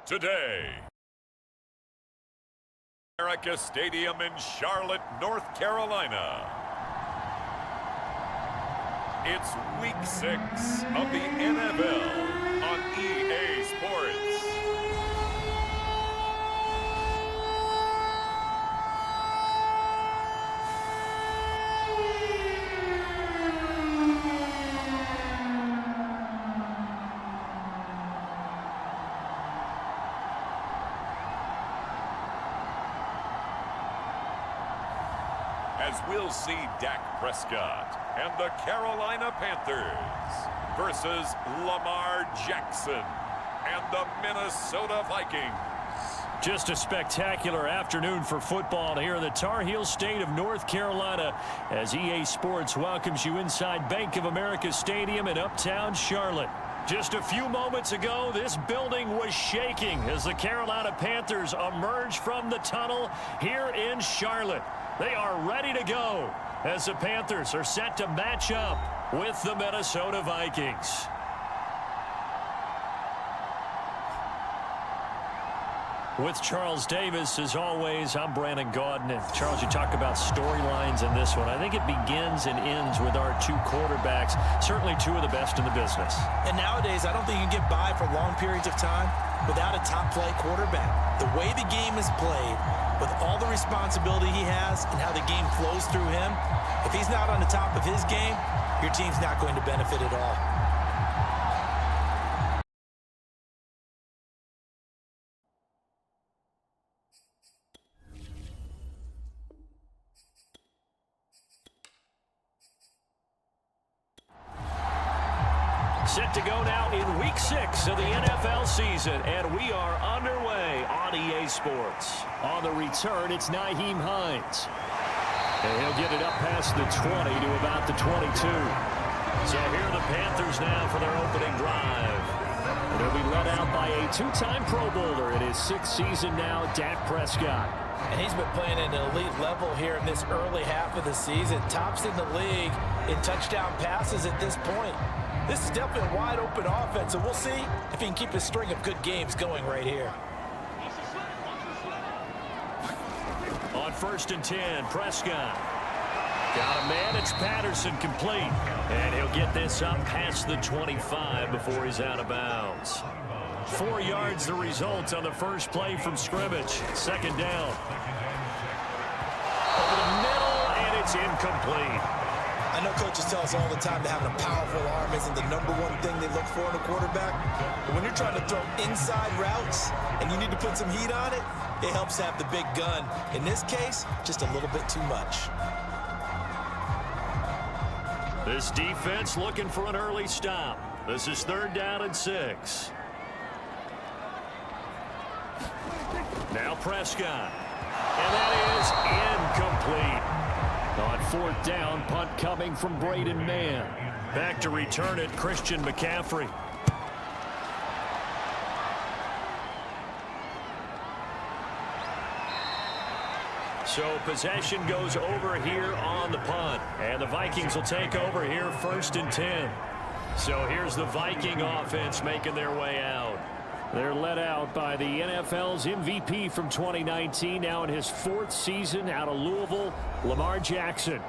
today. America Stadium in Charlotte, North Carolina. It's Week 6 of the NFL on EA Sports. As we'll see Dak Prescott and the Carolina Panthers versus Lamar Jackson and the Minnesota Vikings. Just a spectacular afternoon for football here in the Tar Heel state of North Carolina as EA Sports welcomes you inside Bank of America Stadium in uptown Charlotte. Just a few moments ago, this building was shaking as the Carolina Panthers emerged from the tunnel here in Charlotte. They are ready to go as the Panthers are set to match up with the Minnesota Vikings. With Charles Davis, as always, I'm Brandon Gaudin. And Charles, you talk about storylines in this one. I think it begins and ends with our two quarterbacks, certainly two of the best in the business. And nowadays, I don't think you can get by for long periods of time without a top-flight quarterback. The way the game is played, with all the responsibility he has and how the game flows through him, if he's not on the top of his game, your team's not going to benefit at all. Set to go now in Week 6 of the NFL season, and we are underway on EA Sports. On the return, it's Nyheim Hines. And he'll get it up past the 20 to about the 22. So here are the Panthers now for their opening drive. And they'll be led out by a two-time Pro Bowler in his sixth season now, Dak Prescott. And he's been playing at an elite level here in this early half of the season. Tops in the league in touchdown passes at this point. This is definitely a wide-open offense, and we'll see if he can keep his string of good games going right here. On 1st and 10, Prescott. Got a man, it's Patterson complete. And he'll get this up past the 25 before he's out of bounds. 4 yards the result on the first play from scrimmage. Second down. Over the middle, and it's incomplete. I know coaches tell us all the time that having a powerful arm isn't the #1 thing they look for in a quarterback. But when you're trying to throw inside routes and you need to put some heat on it, it helps have the big gun. In this case, just a little bit too much. This defense looking for an early stop. This is 3rd down and 6. Now Prescott. And that is incomplete. On 4th down, punt coming from Braden Mann. Back to return it, Christian McCaffrey. So possession goes over here on the punt. And the Vikings will take over here 1st and 10. So here's the Viking offense making their way out. They're led out by the NFL's MVP from 2019, now in his 4th season out of Louisville, Lamar Jackson.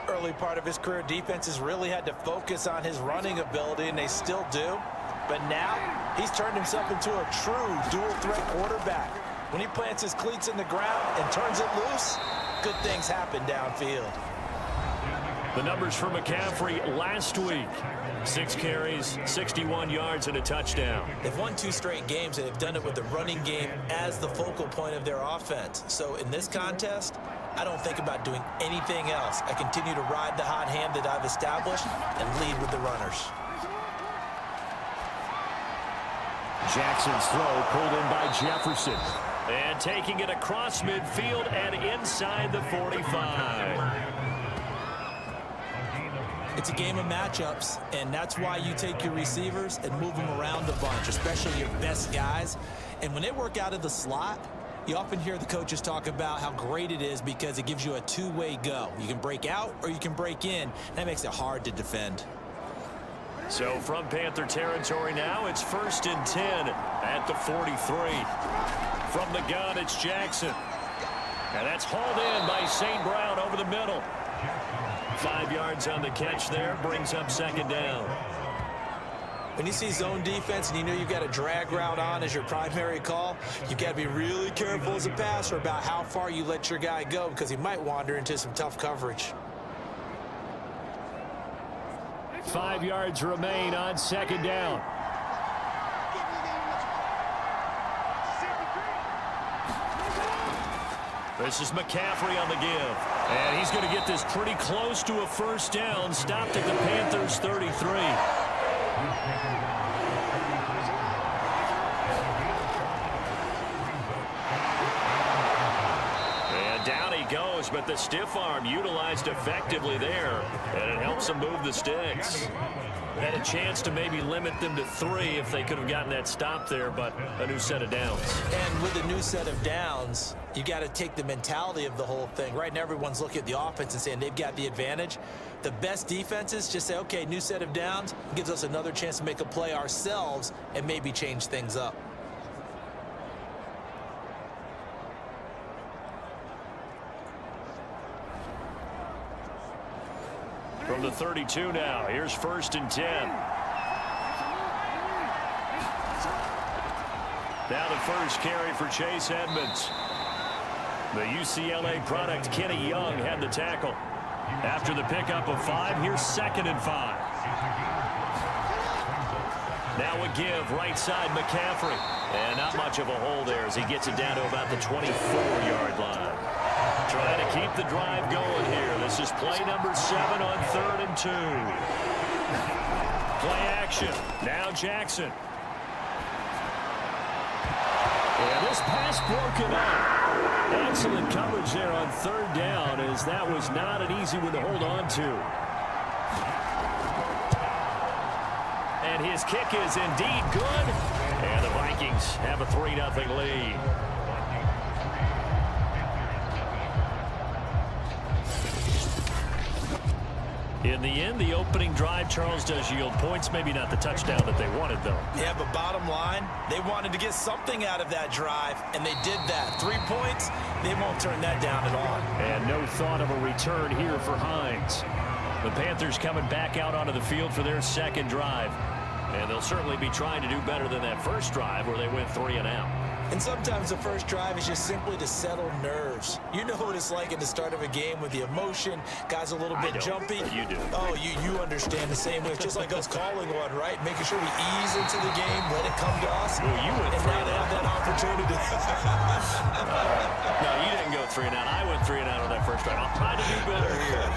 Early part of his career, defenses really had to focus on his running ability, and they still do. But now, he's turned himself into a true dual-threat quarterback. When he plants his cleats in the ground and turns it loose, good things happen downfield. The numbers for McCaffrey last week. 6 carries, 61 yards, and a touchdown. They've won 2 straight games, and they've done it with the running game as the focal point of their offense. So in this contest, I don't think about doing anything else. I continue to ride the hot hand that I've established and lead with the runners. Jackson's throw pulled in by Jefferson. And taking it across midfield and inside the 45. It's a game of matchups, and that's why you take your receivers and move them around a bunch, especially your best guys. And when they work out of the slot, you often hear the coaches talk about how great it is because it gives you a two-way go. You can break out or you can break in. That makes it hard to defend. So from Panther territory now, it's 1st and 10 at the 43. From the gun, it's Jackson. And that's hauled in by St. Brown over the middle. 5 yards on the catch there, brings up 2nd down. When you see zone defense and you know you've got a drag route on as your primary call, you've got to be really careful as a passer about how far you let your guy go because he might wander into some tough coverage. 5 yards remain on 2nd down. This is McCaffrey on the give. And he's going to get this pretty close to a 1st down. Stopped at the Panthers' 33. And down he goes, but the stiff arm utilized effectively there. And it helps him move the sticks. Had a chance to maybe limit them to 3 if they could have gotten that stop there, but a new set of downs. And with a new set of downs, you got to take the mentality of the whole thing. Right now, everyone's looking at the offense and saying they've got the advantage. The best defenses just say, okay, new set of downs, gives us another chance to make a play ourselves and maybe change things up. From the 32 now, here's 1st and 10. Now the first carry for Chase Edmonds. The UCLA product, Kenny Young, had the tackle. After the pickup of 5, here's 2nd and 5. Now a give, right side McCaffrey. And not much of a hole there as he gets it down to about the 24-yard line. Trying to keep the drive going here. This is play number 7 on 3rd and 2. Play action. Now Jackson. And this pass broken up. Excellent coverage there on 3rd down, as that was not an easy one to hold on to. And his kick is indeed good. And the Vikings have a 3-0 lead. In the end, the opening drive, Charles, does yield points. Maybe not the touchdown that they wanted, though. Yeah, but bottom line, they wanted to get something out of that drive, and they did that. 3 points, they won't turn that down at all. And no thought of a return here for Hines. The Panthers coming back out onto the field for their 2nd drive. And they'll certainly be trying to do better than that first drive where they went 3 and out. And sometimes the first drive is just simply to settle nerves. You know what it's like at the start of a game with the emotion, guys a little bit jumpy. You do. Oh, you understand the same way. It's just like us calling one, right? Making sure we ease into the game, let it come to us. Well, you went and 3 now they have that opportunity. No, you didn't go 3 and out. I went 3 and out on that first drive. I'll try to do better here.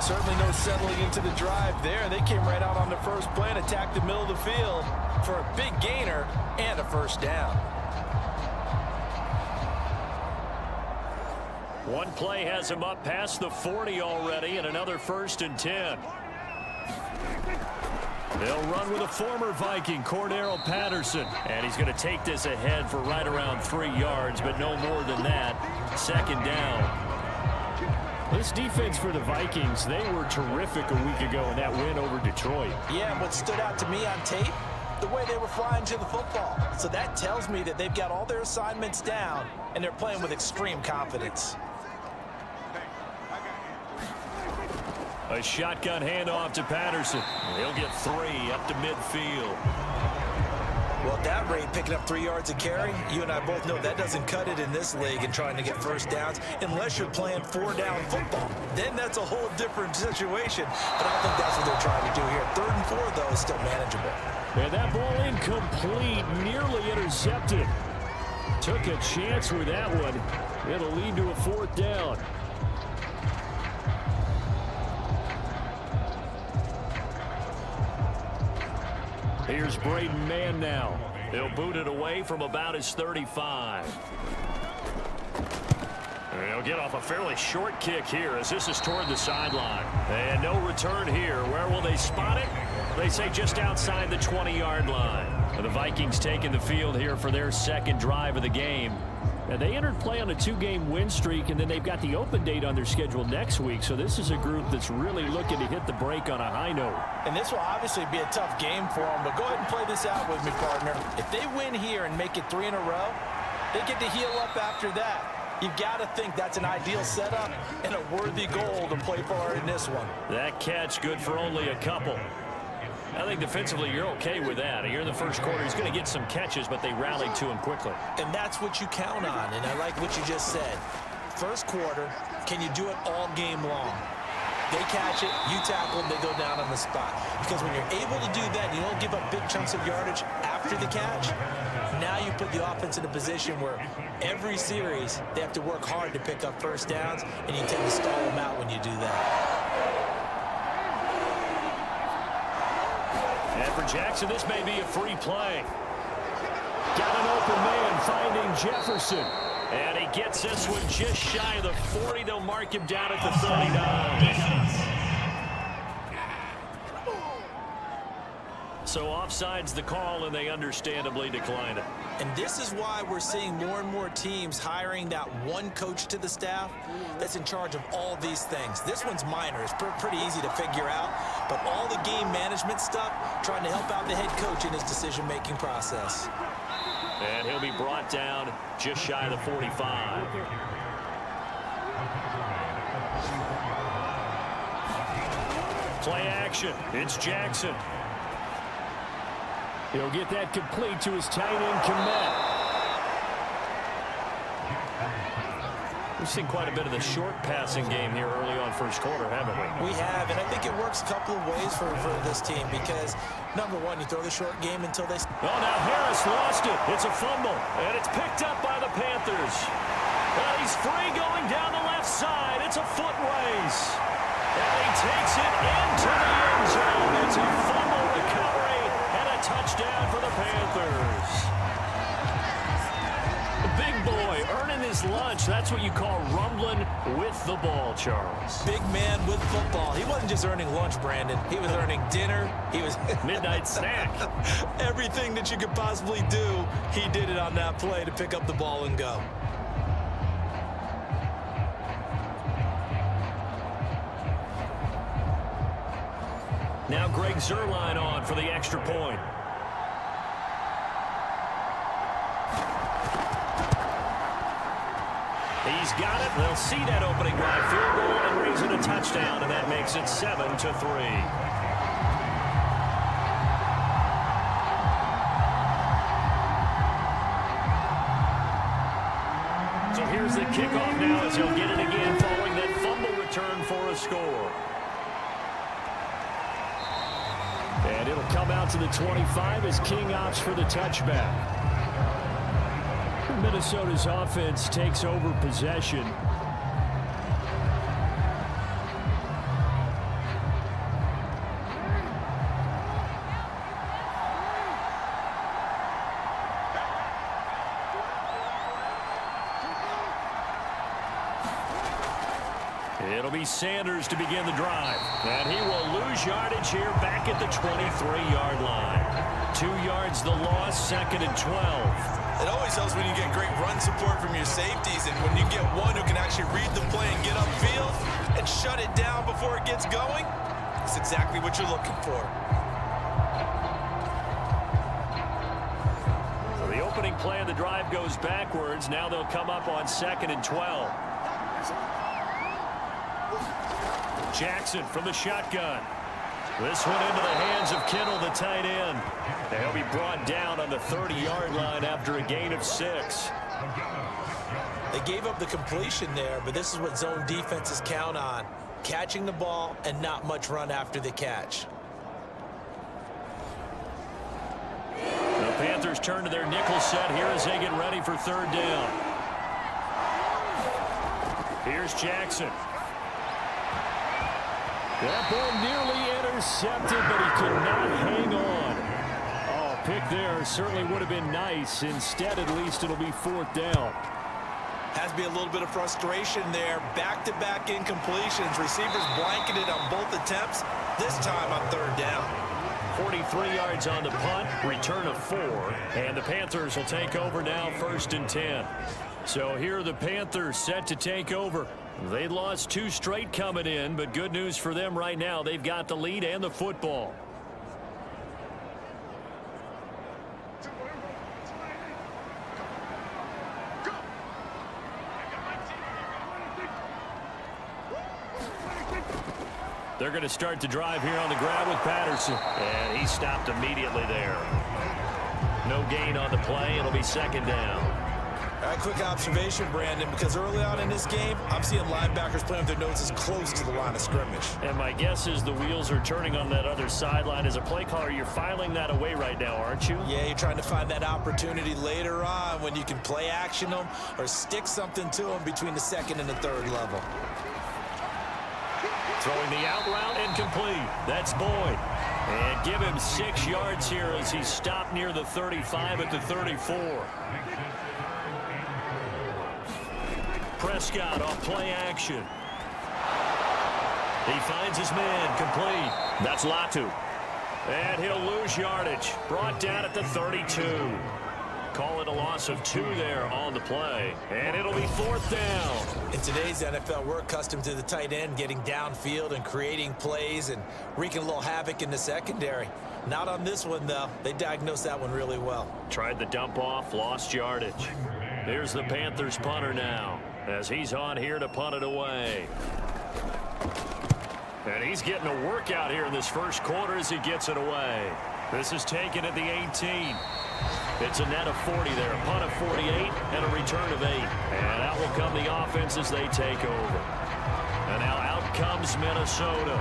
Certainly no settling into the drive there. They came right out on the first play and attacked the middle of the field for a big gainer and a 1st down. One play has him up past the 40 already, and another 1st and 10. They'll run with a former Viking, Cordero Patterson, and he's going to take this ahead for right around 3 yards, but no more than that. 2nd down. This defense for the Vikings, they were terrific a week ago in that win over Detroit. Yeah, and what stood out to me on tape, the way they were flying to the football. So that tells me that they've got all their assignments down, and they're playing with extreme confidence. A shotgun handoff to Patterson. He'll get 3 up to midfield. Well, at that rate, picking up 3 yards a carry, you and I both know that doesn't cut it in this league and trying to get 1st downs unless you're playing 4-down football. Then that's a whole different situation. But I don't think that's what they're trying to do here. 3rd and 4, though, is still manageable. And that ball incomplete, nearly intercepted. Took a chance with that one. It'll lead to a 4th down. Here's Braden Mann now. He'll boot it away from about his 35. And he'll get off a fairly short kick here as this is toward the sideline. And no return here. Where will they spot it? They say just outside the 20-yard line. And the Vikings taking the field here for their 2nd drive of the game. And they entered play on a 2-game win streak, and then they've got the open date on their schedule next week. So this is a group that's really looking to hit the break on a high note. And this will obviously be a tough game for them, but go ahead and play this out with me, partner. If they win here and make it 3 in a row, they get to heal up after that. You've got to think that's an ideal setup and a worthy goal to play for in this one. That catch good for only a couple. I think defensively you're okay with that. Here in the first quarter, he's going to get some catches, but they rallied to him quickly. And that's what you count on, and I like what you just said. First quarter, can you do it all game long? They catch it, you tackle them, they go down on the spot. Because when you're able to do that, you don't give up big chunks of yardage after the catch. Now you put the offense in a position where every series they have to work hard to pick up first downs, and you tend to stall them out when you do that. And for Jackson, this may be a free play. Got an open man finding Jefferson. And he gets this one just shy of the 40. They'll mark him down at the 39. So offside's the call, and they understandably decline it. And this is why we're seeing more and more teams hiring that one coach to the staff that's in charge of all these things. This one's minor. It's pretty easy to figure out. But all the game management stuff, trying to help out the head coach in his decision-making process. And he'll be brought down just shy of the 45. Play action. It's Jackson. He'll get that complete to his tight end, Komet. We've seen quite a bit of the short passing game here early on first quarter, haven't we? We have, and I think it works a couple of ways for this team because, number one, you throw the short game until they... Oh, now Harris lost it. It's a fumble, and it's picked up by the Panthers. Well, he's free going down the left side. It's a foot race. And he takes it into the end zone. It's a fumble recovery and a touchdown for the Panthers. The big boy earning his lunch. That's what you call rumbling with the ball, Charles. Big man with football. He wasn't just earning lunch, Brandon. He was earning dinner. He was midnight snack. Everything that you could possibly do, he did it on that play to pick up the ball and go. Now Greg Zuerlein on for the extra point. He's got it. They'll see that opening drive field goal and raise it a touchdown, and that makes it 7-3. So here's the kickoff now as he'll get it again following that fumble return for a score. And it'll come out to the 25 as King opts for the touchback. Minnesota's offense takes over possession. It'll be Sanders to begin the drive. And he will lose yardage here back at the 23-yard line. 2 yards the loss, 2nd and 12. It always helps when you get great run support from your safeties, and when you get one who can actually read the play and get upfield and shut it down before it gets going, it's exactly what you're looking for. So the opening play of the drive goes backwards. Now they'll come up on 2nd and 12. Jackson from the shotgun. This one into the hands of Kittle, the tight end. They'll be brought down on the 30-yard line after a gain of 6. They gave up the completion there, but this is what zone defenses count on. Catching the ball and not much run after the catch. The Panthers turn to their nickel set here as they get ready for 3rd down. Here's Jackson. That ball nearly intercepted, but he could not hang on. Oh, pick there certainly would have been nice. Instead, at least it'll be 4th down. Has to be a little bit of frustration there. Back-to-back incompletions. Receivers blanketed on both attempts, this time on 3rd down. 43 yards on the punt, return of 4, and the Panthers will take over now 1st and 10. So here are the Panthers set to take over. They lost 2 straight coming in, but good news for them right now. They've got the lead and the football. They're going to start the drive here on the ground with Patterson. And he stopped immediately there. No gain on the play. It'll be second down. All right, quick observation, Brandon, because early on in this game, I'm seeing linebackers playing with their noses close to the line of scrimmage. And my guess is the wheels are turning on that other sideline. As a play caller, you're filing that away right now, aren't you? Yeah, you're trying to find that opportunity later on when you can play action them or stick something to them between the second and the third level. Throwing the out route incomplete. That's Boyd. And give him 6 yards here as he's stopped near the 35 at the 34. Prescott off play action. He finds his man, complete. That's Latu. And he'll lose yardage. Brought down at the 32. Call it a loss of 2 there on the play. And it'll be 4th down. In today's NFL, we're accustomed to the tight end getting downfield and creating plays and wreaking a little havoc in the secondary. Not on this one, though. They diagnosed that one really well. Tried the dump off, lost yardage. Here's the Panthers punter now, as he's on here to punt it away. And he's getting a workout here in this first quarter as he gets it away. This is taken at the 18. It's a net of 40 there, a punt of 48 and a return of 8. And out will come the offense as they take over. And now out comes Minnesota.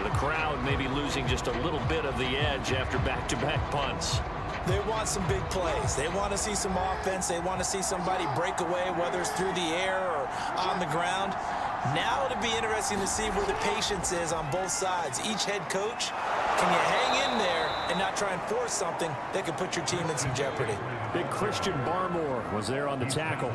The crowd maybe losing just a little bit of the edge after back-to-back punts. They want some big plays. They want to see some offense. They want to see somebody break away, whether it's through the air or on the ground. Now it'll be interesting to see where the patience is on both sides. Each head coach, can you hang in there and not try and force something that could put your team in some jeopardy? Big Christian Barmore was there on the tackle.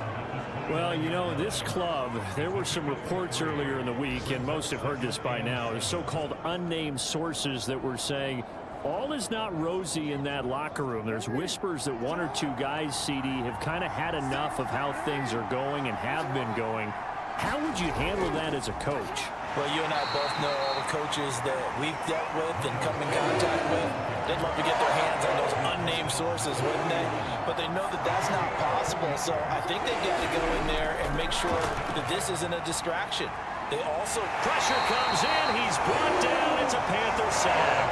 Well, you know, this club, there were some reports earlier in the week, and most have heard this by now, the so-called unnamed sources that were saying all is not rosy in that locker room. There's whispers that 1 or 2 guys, CD, have kind of had enough of how things are going and have been going. How would you handle that as a coach? Well, you and I both know all the coaches that we've dealt with and come in contact with. They'd love to get their hands on those unnamed sources, wouldn't they? But they know that that's not possible, so I think they've got to go in there and make sure that this isn't a distraction. They also... Pressure comes in. He's brought down. It's a Panther sack.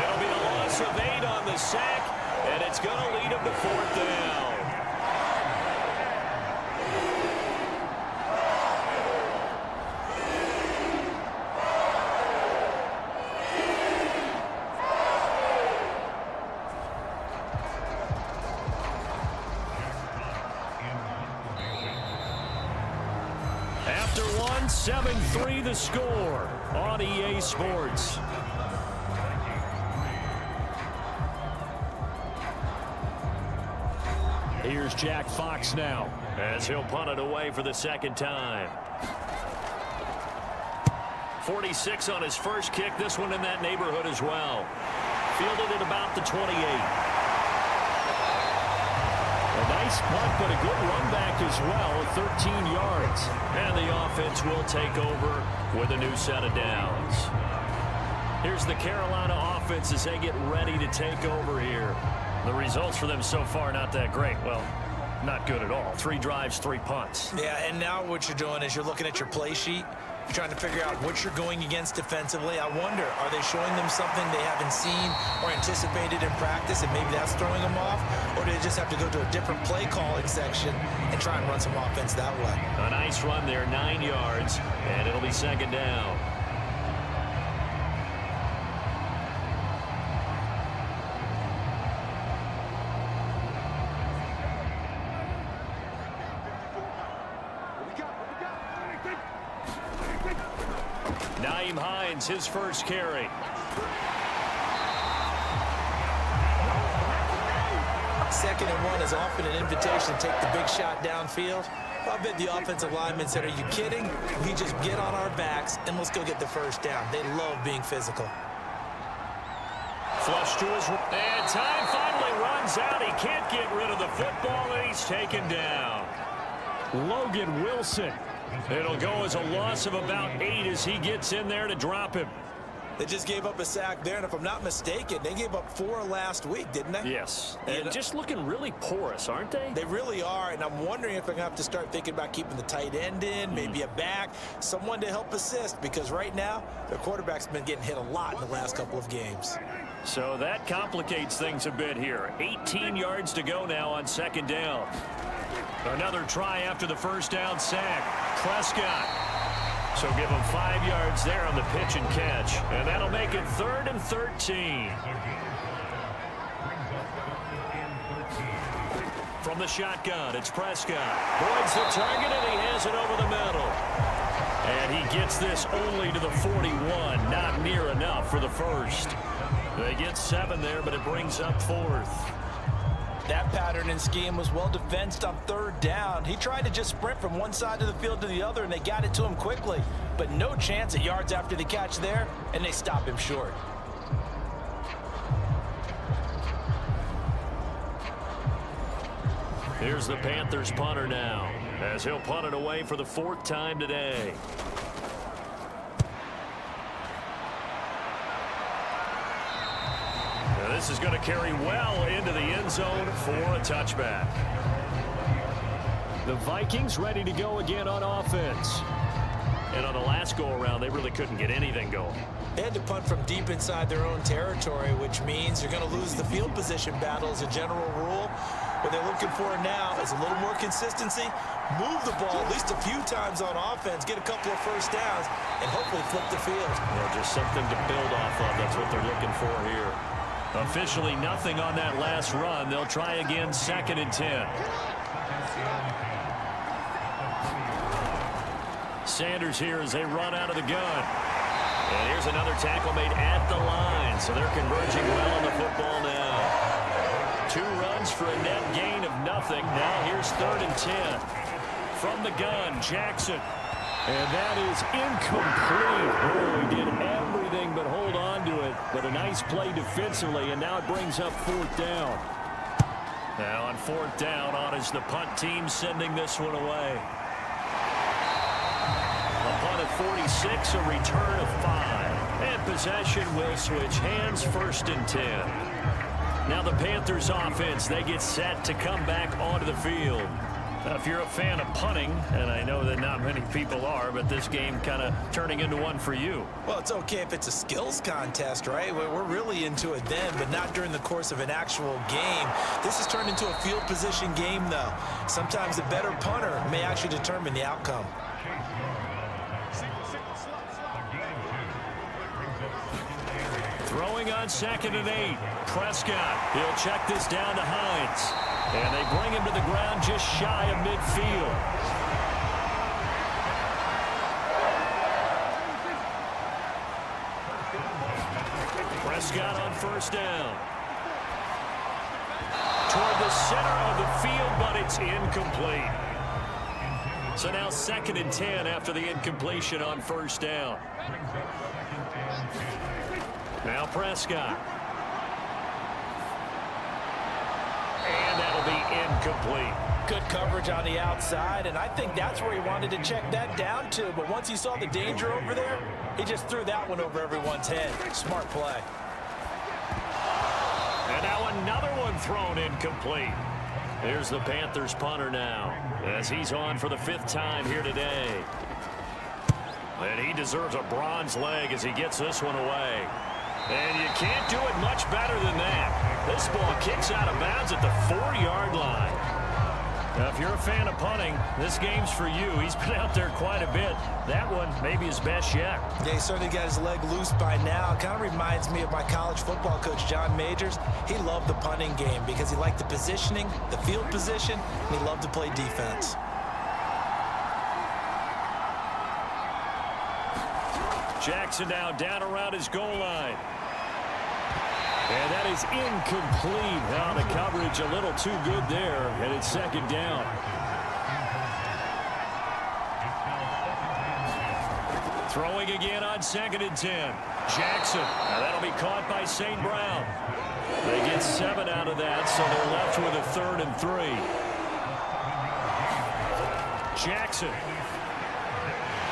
It'll be a loss of 8 on the sack, and it's going to lead him to 4th down. After 7-3 the score on EA Sports. Here's Jack Fox now as he'll punt it away for the second time. 46 on his first kick. This one in that neighborhood as well. Fielded at about the 28. A nice punt, but a good run back as well, 13 yards. And the offense will take over with a new set of downs. Here's the Carolina offense as they get ready to take over here. The results for them so far not that great. Well, not good at all. 3 drives, 3 punts. Yeah, and now what you're doing is you're looking at your play sheet. You're trying to figure out what you're going against defensively. I wonder, are they showing them something they haven't seen or anticipated in practice, and maybe that's throwing them off? Or do they just have to go to a different play calling section and try and run some offense that way? A nice run there, 9 yards, and it'll be second down. His first carry. Second and 1 is often an invitation to take the big shot downfield. I bet the offensive lineman said, are you kidding? We just get on our backs and let's go get the first down. They love being physical. Flush to his... And time finally runs out. He can't get rid of the football, and he's taken down. Logan Wilson. It'll go as a loss of about 8 as he gets in there to drop him. They just gave up a sack there, and if I'm not mistaken, they gave up 4 last week, didn't they? Yes, and just looking really porous, aren't they? They really are, and I'm wondering if they're going to have to start thinking about keeping the tight end in, maybe a back, someone to help assist, because right now, their quarterback's been getting hit a lot in the last couple of games. So that complicates things a bit here. 18 yards to go now on second down. Another try after the first down sack. Prescott. So give him 5 yards there on the pitch and catch. And that'll make it 3rd and 13. From the shotgun, it's Prescott. Boyd's the target, and he has it over the middle. And he gets this only to the 41. Not near enough for the first. They get 7 there, but it brings up 4th. That pattern and scheme was well defensed on 3rd down. He tried to just sprint from one side of the field to the other, and they got it to him quickly. But no chance at yards after the catch there, and they stop him short. Here's the Panthers punter now, as he'll punt it away for the 4th time today. This is going to carry well into the end zone for a touchback. The Vikings ready to go again on offense. And on the last go-around, they really couldn't get anything going. They had to punt from deep inside their own territory, which means you're going to lose the field position battle as a general rule. What they're looking for now is a little more consistency, move the ball at least a few times on offense, get a couple of first downs, and hopefully flip the field. Yeah, just something to build off of. That's what they're looking for here. Officially nothing on that last run. They'll try again, 2nd and 10. Sanders here as they run out of the gun. And here's another tackle made at the line. So they're converging well on the football now. 2 runs for a net gain of nothing. Now here's 3rd and 10. From the gun, Jackson. And that is incomplete. Oh, he did everything but hold on to it. But a nice play defensively, and now it brings up 4th down. Now on 4th down, on is the punt team sending this one away. A punt at 46, a return of 5. And possession will switch hands, 1st and 10. Now the Panthers offense, they get set to come back onto the field. Now, if you're a fan of punting, and I know that not many people are, but this game kind of turning into one for you. Well, it's okay if it's a skills contest, right? We're really into it then, but not during the course of an actual game. This has turned into a field position game, though. Sometimes the better punter may actually determine the outcome. Throwing on 2nd and 8. Prescott. He'll check this down to Hines. And they bring him to the ground just shy of midfield. Prescott on 1st down. Toward the center of the field, but it's incomplete. So now 2nd and 10 after the incompletion on 1st down. Now Prescott. And that'll be incomplete. Good coverage on the outside, and I think that's where he wanted to check that down to. But once he saw the danger over there, he just threw that one over everyone's head. Smart play. And now another one thrown incomplete. Here's the Panthers punter now, as he's on for the 5th time here today. And he deserves a bronze leg as he gets this one away. And you can't do it much better than that. This ball kicks out of bounds at the 4-yard line. Now, if you're a fan of punting, this game's for you. He's been out there quite a bit. That one may be his best yet. Yeah, he certainly got his leg loose by now. It kind of reminds me of my college football coach, John Majors. He loved the punting game because he liked the positioning, the field position, and he loved to play defense. Jackson now down around his goal line. And that is incomplete. Now the coverage a little too good there, and it's 2nd down. Throwing again on 2nd and 10. Jackson. Now that'll be caught by St. Brown. They get 7 out of that, so they're left with a 3rd and 3. Jackson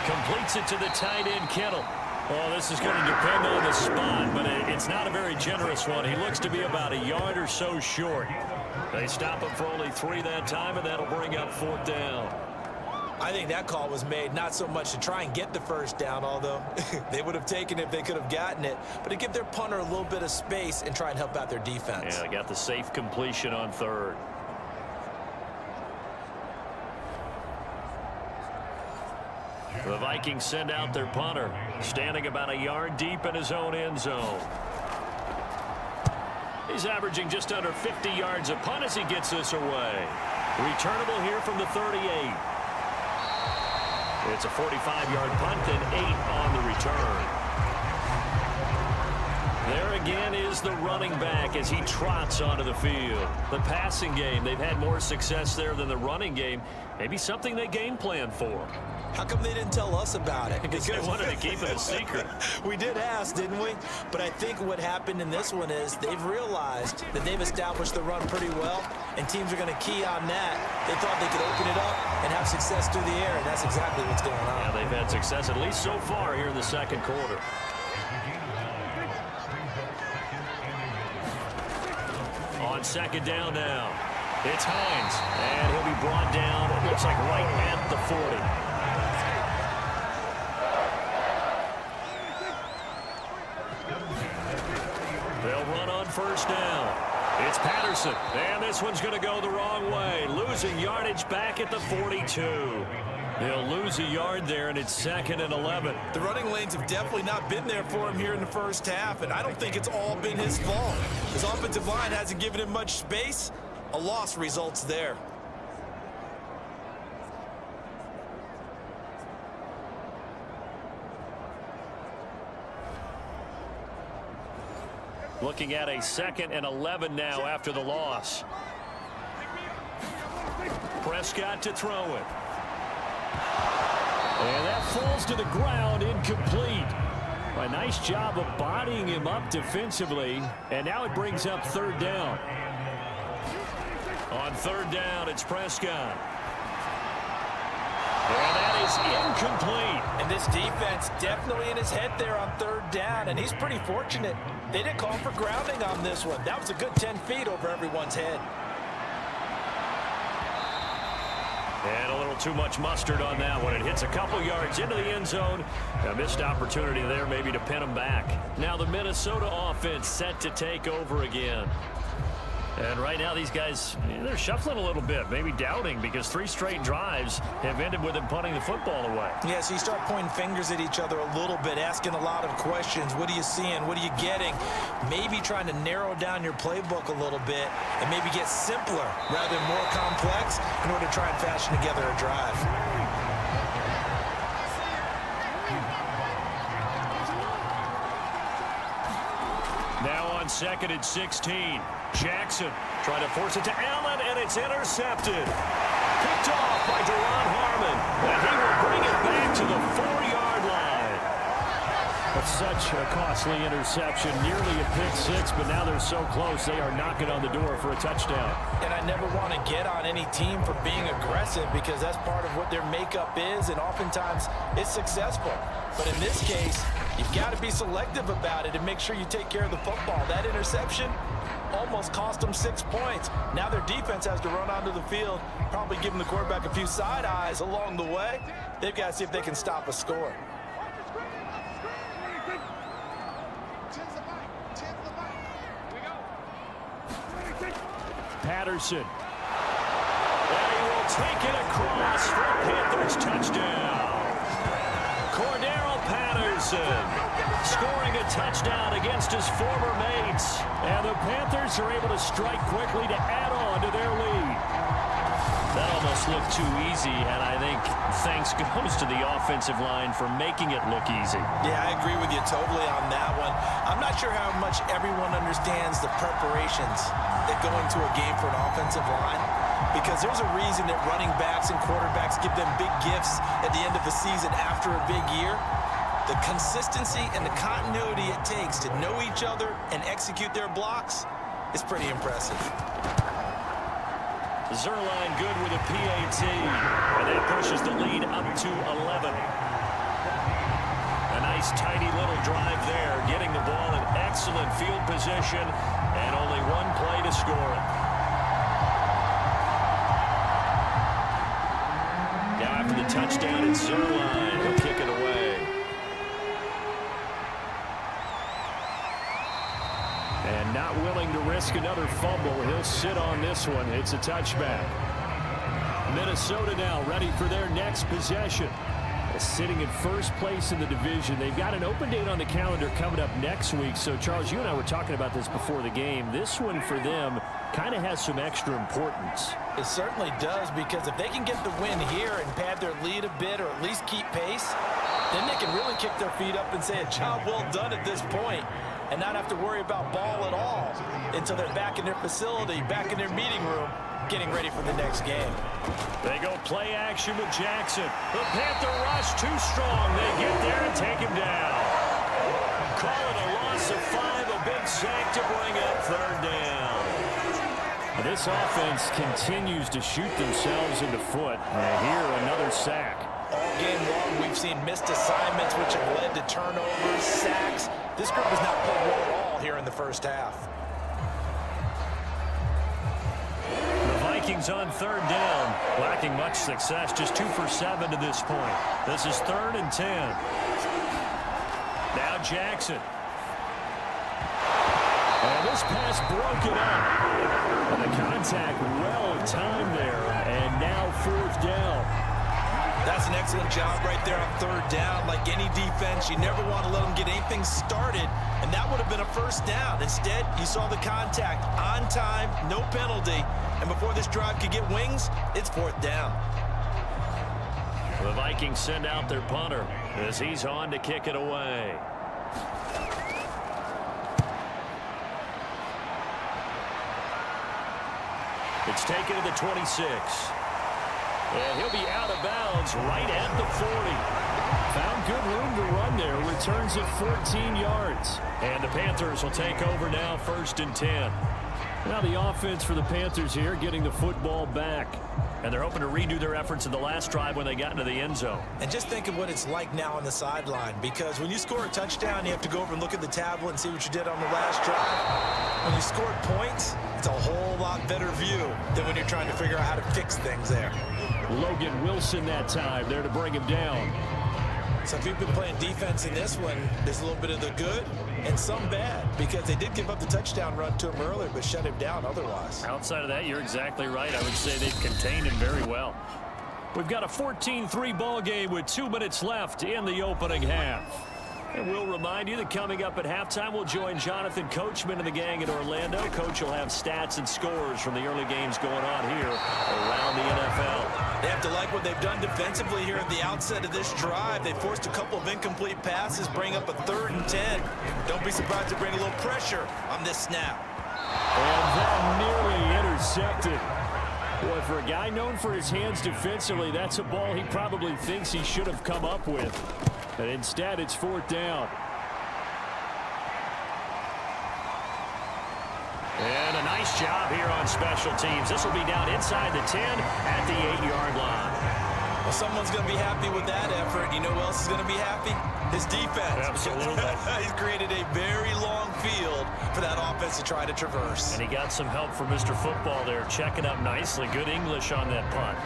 completes it to the tight end, Kittle. Well, this is going to depend on the spot, but it's not a very generous one. He looks to be about a yard or so short. They stop him for only 3 that time, and that'll bring up 4th down. I think that call was made not so much to try and get the first down, although they would have taken it if they could have gotten it, but to give their punter a little bit of space and try and help out their defense. Yeah, they got the safe completion on 3rd. The Vikings send out their punter, standing about a yard deep in his own end zone. He's averaging just under 50 yards a punt as he gets this away. Returnable here from the 38. It's a 45-yard punt and 8 on the return. There again is the running back as he trots onto the field. The passing game, they've had more success there than the running game. Maybe something they game plan for. How come they didn't tell us about it? Because they wanted to keep it a secret. We did ask, didn't we? But I think what happened in this one is they've realized that they've established the run pretty well, and teams are going to key on that. They thought they could open it up and have success through the air, and that's exactly what's going on. Yeah, they've had success at least so far here in the 2nd quarter. On 2nd down now, it's Hines, and he'll be brought down, it looks like right at the 40. They'll run on 1st down. It's Patterson, and this one's going to go the wrong way, losing yardage back at the 42. They'll lose a yard there, and it's 2nd and 11. The running lanes have definitely not been there for him here in the first half, and I don't think it's all been his fault. His offensive line hasn't given him much space. A loss results there. Looking at a 2nd and 11 now after the loss. Prescott to throw it. And that falls to the ground, incomplete. A nice job of bodying him up defensively. And now it brings up 3rd down. On 3rd down, it's Prescott. And that is incomplete. And this defense definitely in his head there on 3rd down, and he's pretty fortunate. They didn't call for grounding on this one. That was a good 10 feet over everyone's head. And a little too much mustard on that one. It hits a couple yards into the end zone. A missed opportunity there maybe to pin him back. Now the Minnesota offense set to take over again. And right now these guys, they're shuffling a little bit, maybe doubting, because 3 straight drives have ended with them punting the football away. Yeah, so you start pointing fingers at each other a little bit, asking a lot of questions. What are you seeing? What are you getting? Maybe trying to narrow down your playbook a little bit and maybe get simpler rather than more complex in order to try and fashion together a drive. Now on 2nd and 16. Jackson trying to force it to Allen, and it's intercepted. Picked off by Deron Harmon, and he will bring it back to the 4-yard line. That's such a costly interception, nearly a pick 6, but now they're so close they are knocking on the door for a touchdown. And I never want to get on any team for being aggressive, because that's part of what their makeup is, and oftentimes it's successful. But in this case, you've got to be selective about it and make sure you take care of the football. That interception almost cost them 6 points. Now their defense has to run onto the field, probably giving the quarterback a few side eyes along the way. They've got to see if they can stop a score. Patterson. And he will take it across for a Panthers touchdown. Cordero Patterson scoring a touchdown against his former mates. And the Panthers are able to strike quickly to add on to their lead. That almost looked too easy, and I think thanks goes to the offensive line for making it look easy. Yeah, I agree with you totally on that one. I'm not sure how much everyone understands the preparations that go into a game for an offensive line, because there's a reason that running backs and quarterbacks give them big gifts at the end of the season after a big year. The consistency and the continuity it takes to know each other and execute their blocks is pretty impressive. Zerline good with a PAT, and that pushes the lead up to 11. A nice tidy little drive there, getting the ball in excellent field position, and only one play to score it. Now after the touchdown, it's Zerline. He'll kick it away. And not willing to risk another fumble. He'll sit on this one. It's a touchback. Minnesota now ready for their next possession. Sitting in first place in the division. They've got an open date on the calendar coming up next week. So, Charles, you and I were talking about this before the game. This one for them kind of has some extra importance. It certainly does, because if they can get the win here and pad their lead a bit or at least keep pace, then they can really kick their feet up and say a job well done at this point and not have to worry about ball at all until they're back in their facility, back in their meeting room, getting ready for the next game. They go play action with Jackson. The Panther rush too strong. They get there and take him down. Call it a loss of 5, a big sack to bring up third down. This offense continues to shoot themselves in the foot. And here, another sack. All game long, we've seen missed assignments, which have led to turnovers, sacks. This group has not played well at all here in the first half. Vikings on third down, lacking much success, just 2 for 7 to this point. This is 3rd and 10. Now Jackson. And this pass broken up. And the contact well timed there, and now 4th down. That's an excellent job right there on third down. Like any defense, you never want to let them get anything started, and that would have been a first down. Instead, you saw the contact on time, no penalty, and before this drive could get wings, it's 4th down. The Vikings send out their punter as he's on to kick it away. It's taken to the 26. And he'll be out of bounds right at the 40. Found good room to run there. Returns it 14 yards. And the Panthers will take over now, 1st and 10. Now the offense for the Panthers here getting the football back. And they're hoping to redo their efforts in the last drive when they got into the end zone. And just think of what it's like now on the sideline, because when you score a touchdown, you have to go over and look at the tablet and see what you did on the last drive. When you scored points, it's a whole lot better view than when you're trying to figure out how to fix things there. Logan Wilson that time there to bring him down. So if you've been playing defense in this one, there's a little bit of the good and some bad, because they did give up the touchdown run to him earlier, but shut him down otherwise. Outside of that, you're exactly right. I would say they've contained him very well. We've got a 14-3 ball game with 2 minutes left in the opening half. And we'll remind you that coming up at halftime, we'll join Jonathan Coachman and the gang in Orlando. Coach will have stats and scores from the early games going on here around the NFL. They have to like what they've done defensively here at the outset of this drive. They forced a couple of incomplete passes, bring up a 3rd and 10. Don't be surprised to bring a little pressure on this snap. And that nearly intercepted. Boy, for a guy known for his hands defensively, that's a ball he probably thinks he should have come up with. But instead, it's 4th down. And a nice job here on special teams. This will be down inside the 10 at the 8-yard line. Well, someone's going to be happy with that effort. You know who else is going to be happy? His defense. Absolutely. He's created a very long field for that offense to try to traverse. And he got some help from Mr. Football there, checking up nicely. Good English on that punt.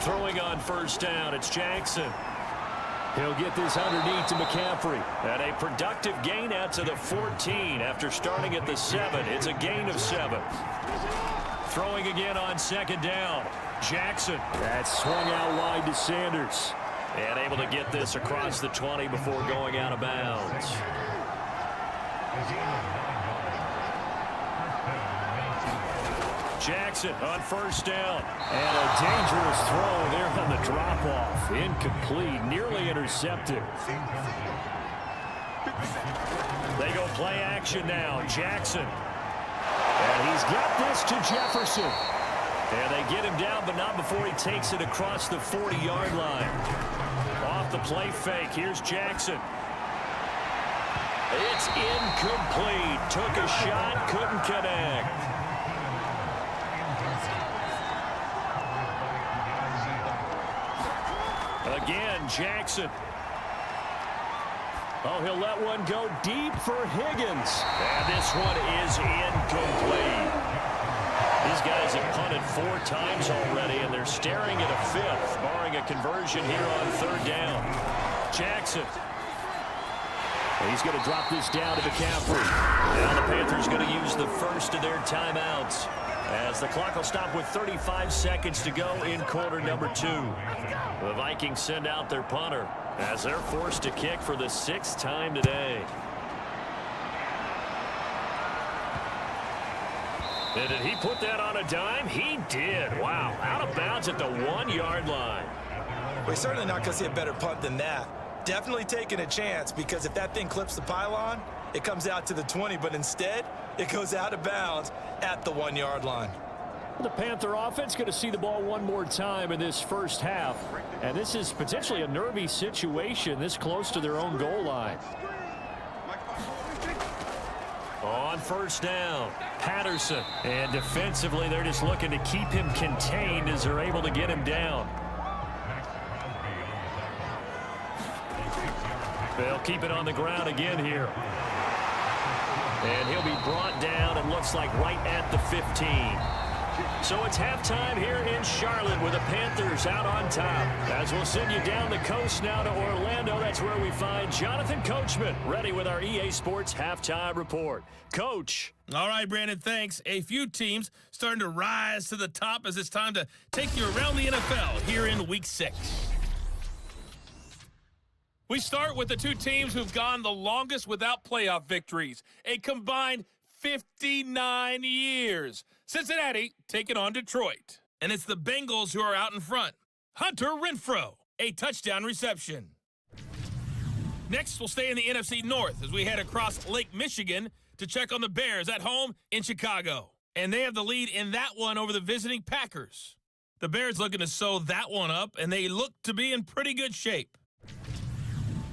Throwing on 1st down, it's Jackson. He'll get this underneath to McCaffrey. And a productive gain out to the 14 after starting at the 7. It's a gain of 7. Throwing again on 2nd down. Jackson. That swung out wide to Sanders. And able to get this across the 20 before going out of bounds. Jackson on 1st down. And a dangerous throw there on the drop-off. Incomplete, nearly intercepted. They go play action now. Jackson. And He's got this to Jefferson. And they get him down, but not before he takes it across the 40-yard line. Off the play fake, here's Jackson. It's incomplete. Took a shot, couldn't connect. Again, Jackson. Oh, he'll let one go deep for Higgins. And this one is incomplete. These guys have punted 4 times already, and they're staring at a 5th, barring a conversion here on 3rd down. Jackson. He's going to drop this down to McCaffrey. Now the Panthers going to use the first of their timeouts, as the clock will stop with 35 seconds to go in quarter number 2. The Vikings send out their punter as they're forced to kick for the 6th time today. And did he put that on a dime? He did. Wow. Out of bounds at the 1-yard line. We're certainly not going to see a better punt than that. Definitely taking a chance, because if that thing clips the pylon, it comes out to the 20, but instead it goes out of bounds at the 1-yard line. The Panther offense going to see the ball one more time in this first half, and this is potentially a nervy situation this close to their own goal line. On 1st down, Patterson, and defensively they're just looking to keep him contained as they're able to get him down. They'll keep it on the ground again here. And he'll be brought down, and looks like right at the 15. So it's halftime here in Charlotte with the Panthers out on top. As we'll send you down the coast now to Orlando, that's where we find Jonathan Coachman, ready with our EA Sports Halftime Report. Coach. All right, Brandon, thanks. A few teams starting to rise to the top as it's time to take you around the NFL here in Week 6. We start with the 2 teams who've gone the longest without playoff victories, a combined 59 years. Cincinnati taking on Detroit. And it's the Bengals who are out in front. Hunter Renfrow, a touchdown reception. Next, we'll stay in the NFC North as we head across Lake Michigan to check on the Bears at home in Chicago. And they have the lead in that one over the visiting Packers. The Bears looking to sew that one up, and they look to be in pretty good shape.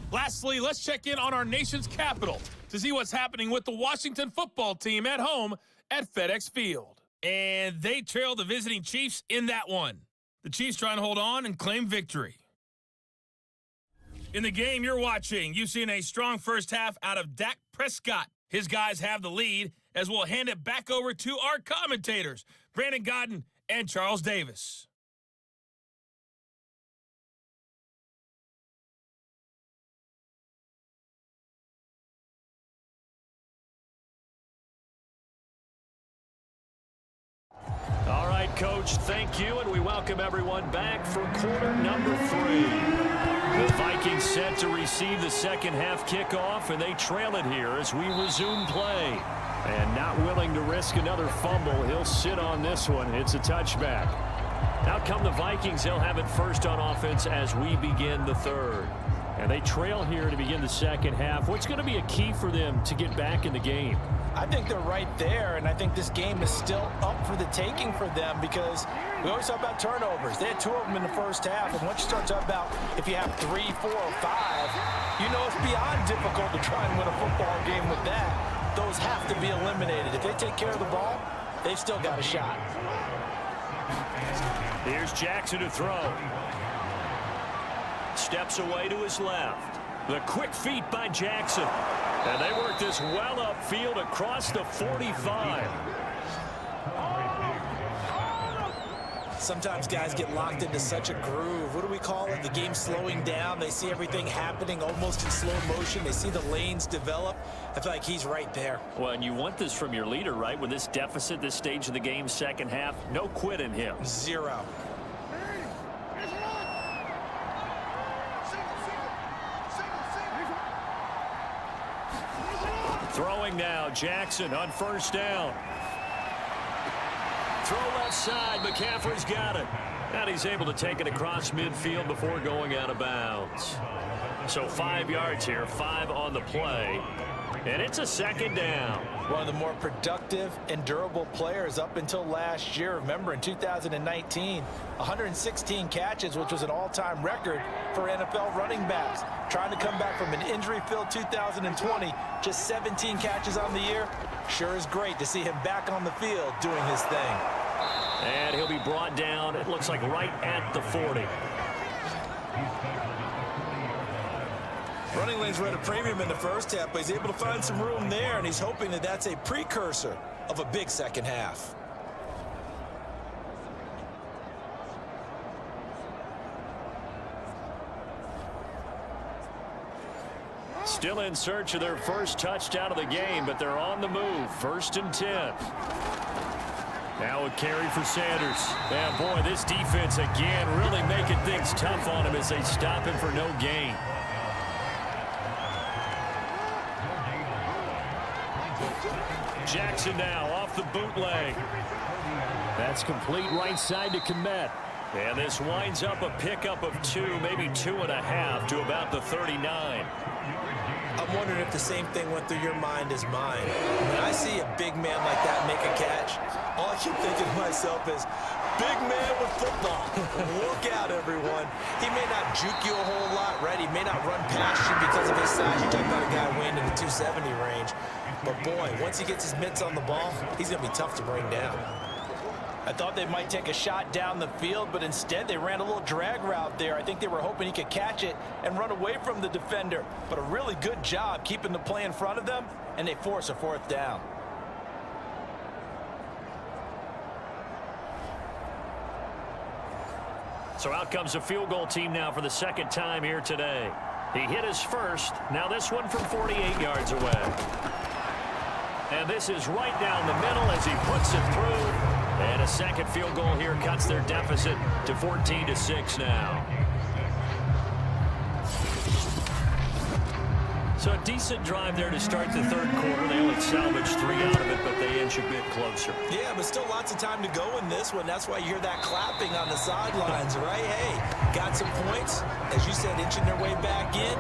Lastly, let's check in on our nation's capital to see what's happening with the Washington football team at home at FedEx Field. And they trail the visiting Chiefs in that one. The Chiefs trying to hold on and claim victory. In the game you're watching, you've seen a strong first half out of Dak Prescott. His guys have the lead, as we'll hand it back over to our commentators, Brandon Godden and Charles Davis. All right, Coach, thank you, and we welcome everyone back for quarter number 3. The Vikings set to receive the second half kickoff, and they trail it here as we resume play. And not willing to risk another fumble, he'll sit on this one. It's a touchback. Out come the Vikings. They'll have it first on offense as we begin the 3rd. And they trail here to begin the second half. What's going to be a key for them to get back in the game? I think they're right there, and I think this game is still up for the taking for them, because we always talk about turnovers. They had 2 of them in the first half, and once you start talking about if you have 3, 4, or 5, you know it's beyond difficult to try and win a football game with that. Those have to be eliminated. If they take care of the ball, they've still got a shot. Here's Jackson to throw. Steps away to his left. The quick feet by Jackson. And they work this well upfield across the 45. Sometimes guys get locked into such a groove. What do we call it? The game slowing down. They see everything happening almost in slow motion. They see the lanes develop. I feel like he's right there. Well, and you want this from your leader, right? With this deficit, this stage of the game, second half, no quit in him. 0. Throwing now, Jackson on first down. Throw left side, McCaffrey's got it. And he's able to take it across midfield before going out of bounds. So 5 yards here, 5 on the play. And it's a second down. One of the more productive and durable players up until last year. Remember, in 2019, 116 catches, which was an all-time record for NFL running backs. Trying to come back from an injury-filled 2020, just 17 catches on the year. Sure is great to see him back on the field doing his thing. And he'll be brought down, it looks like, right at the 40. Running lanes were at a premium in the first half, but he's able to find some room there, and he's hoping that that's a precursor of a big second half. Still in search of their first touchdown of the game, but they're on the move. 1st and 10. Now a carry for Sanders. Yeah, boy, this defense again really making things tough on him as they stop him for no gain. Jackson now off the bootleg. That's complete right side to Kmet. And this winds up a pickup of 2, maybe 2.5 to about the 39. I'm wondering if the same thing went through your mind as mine. When I see a big man like that make a catch, all I keep thinking to myself is, big man with football. Look out, everyone. He may not juke you a whole lot, right? He may not run past you because of his size. You're talking about a guy weighing in the 270 range. But, boy, once he gets his mitts on the ball, he's going to be tough to bring down. I thought they might take a shot down the field, but instead they ran a little drag route there. I think they were hoping he could catch it and run away from the defender. But a really good job keeping the play in front of them, and they force a 4th down. So out comes a field goal team now for the second time here today. He hit his first. Now this one from 48 yards away. And this is right down the middle as he puts it through. And a second field goal here cuts their deficit to 14-6 now. So a decent drive there to start the third quarter. They only salvaged 3 out of it, but they inch a bit closer. Yeah, but still lots of time to go in this one. That's why you hear that clapping on the sidelines, right? Hey, got some points. As you said, inching their way back in.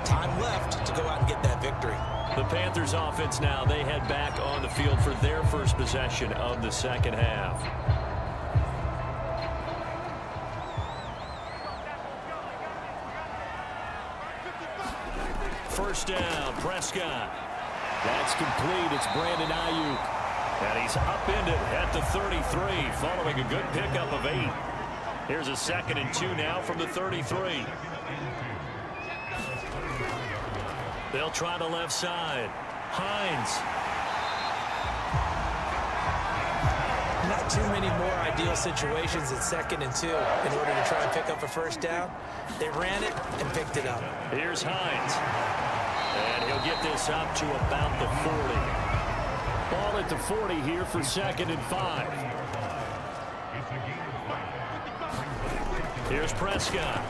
Time left to go out and get that victory. The Panthers offense now, they head back on the field for their first possession of the second half. First down, Prescott. That's complete. It's Brandon Ayuk. And he's upended at the 33, following a good pickup of 8. Here's a 2nd and 2 now from the 33. They'll try the left side. Hines. Not too many more ideal situations at 2nd and 2 in order to try and pick up a first down. They ran it and picked it up. Here's Hines. And he'll get this up to about the 40. Ball at the 40 here for 2nd and 5. Here's Prescott.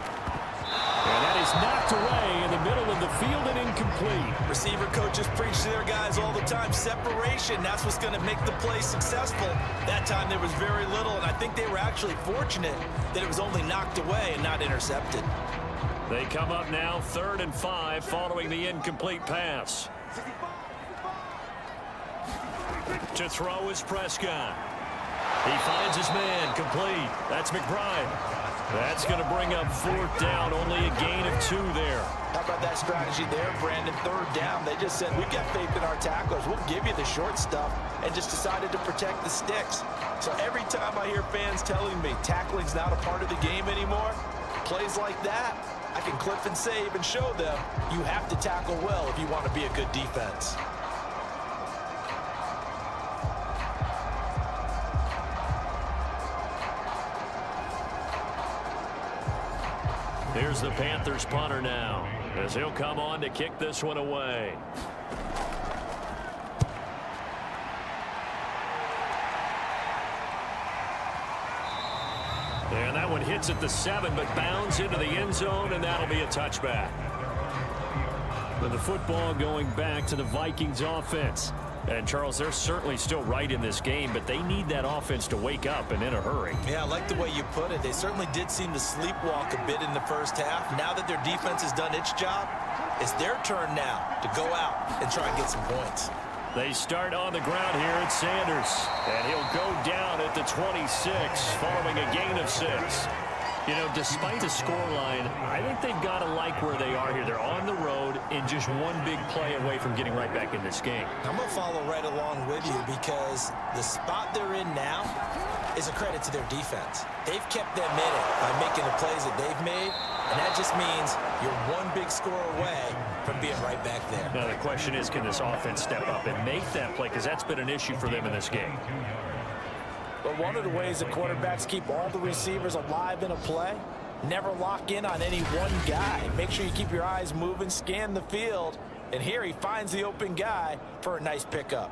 And that is knocked away in the middle of the field and incomplete. Receiver coaches preach to their guys all the time. Separation, that's what's going to make the play successful. That time there was very little, and I think they were actually fortunate that it was only knocked away and not intercepted. They come up now 3rd and 5 following the incomplete pass. To throw is Prescott. He finds his man, complete. That's McBride. That's going to bring up 4th down, only a gain of 2 there. How about that strategy there, Brandon? 3rd down, they just said, we've got faith in our tacklers. We'll give you the short stuff, and just decided to protect the sticks. So every time I hear fans telling me tackling's not a part of the game anymore, plays like that, I can clip and save and show them you have to tackle well if you want to be a good defense. Here's the Panthers punter now, as he'll come on to kick this one away. And that one hits at the 7, but bounds into the end zone, and that'll be a touchback. With the football going back to the Vikings offense. And, Charles, they're certainly still right in this game, but they need that offense to wake up and in a hurry. Yeah, I like the way you put it. They certainly did seem to sleepwalk a bit in the first half. Now that their defense has done its job, it's their turn now to go out and try and get some points. They start on the ground here at Sanders, and he'll go down at the 26 following a gain of 6. You know, despite the scoreline, I think they've got to like where they are here. They're on the road and just one big play away from getting right back in this game. I'm going to follow right along with you because the spot they're in now is a credit to their defense. They've kept them in it by making the plays that they've made, and that just means you're one big score away from being right back there. Now, the question is, can this offense step up and make that play? Because that's been an issue for them in this game. But one of the ways that quarterbacks keep all the receivers alive in a play, never lock in on any one guy. Make sure you keep your eyes moving, scan the field, and here he finds the open guy for a nice pickup.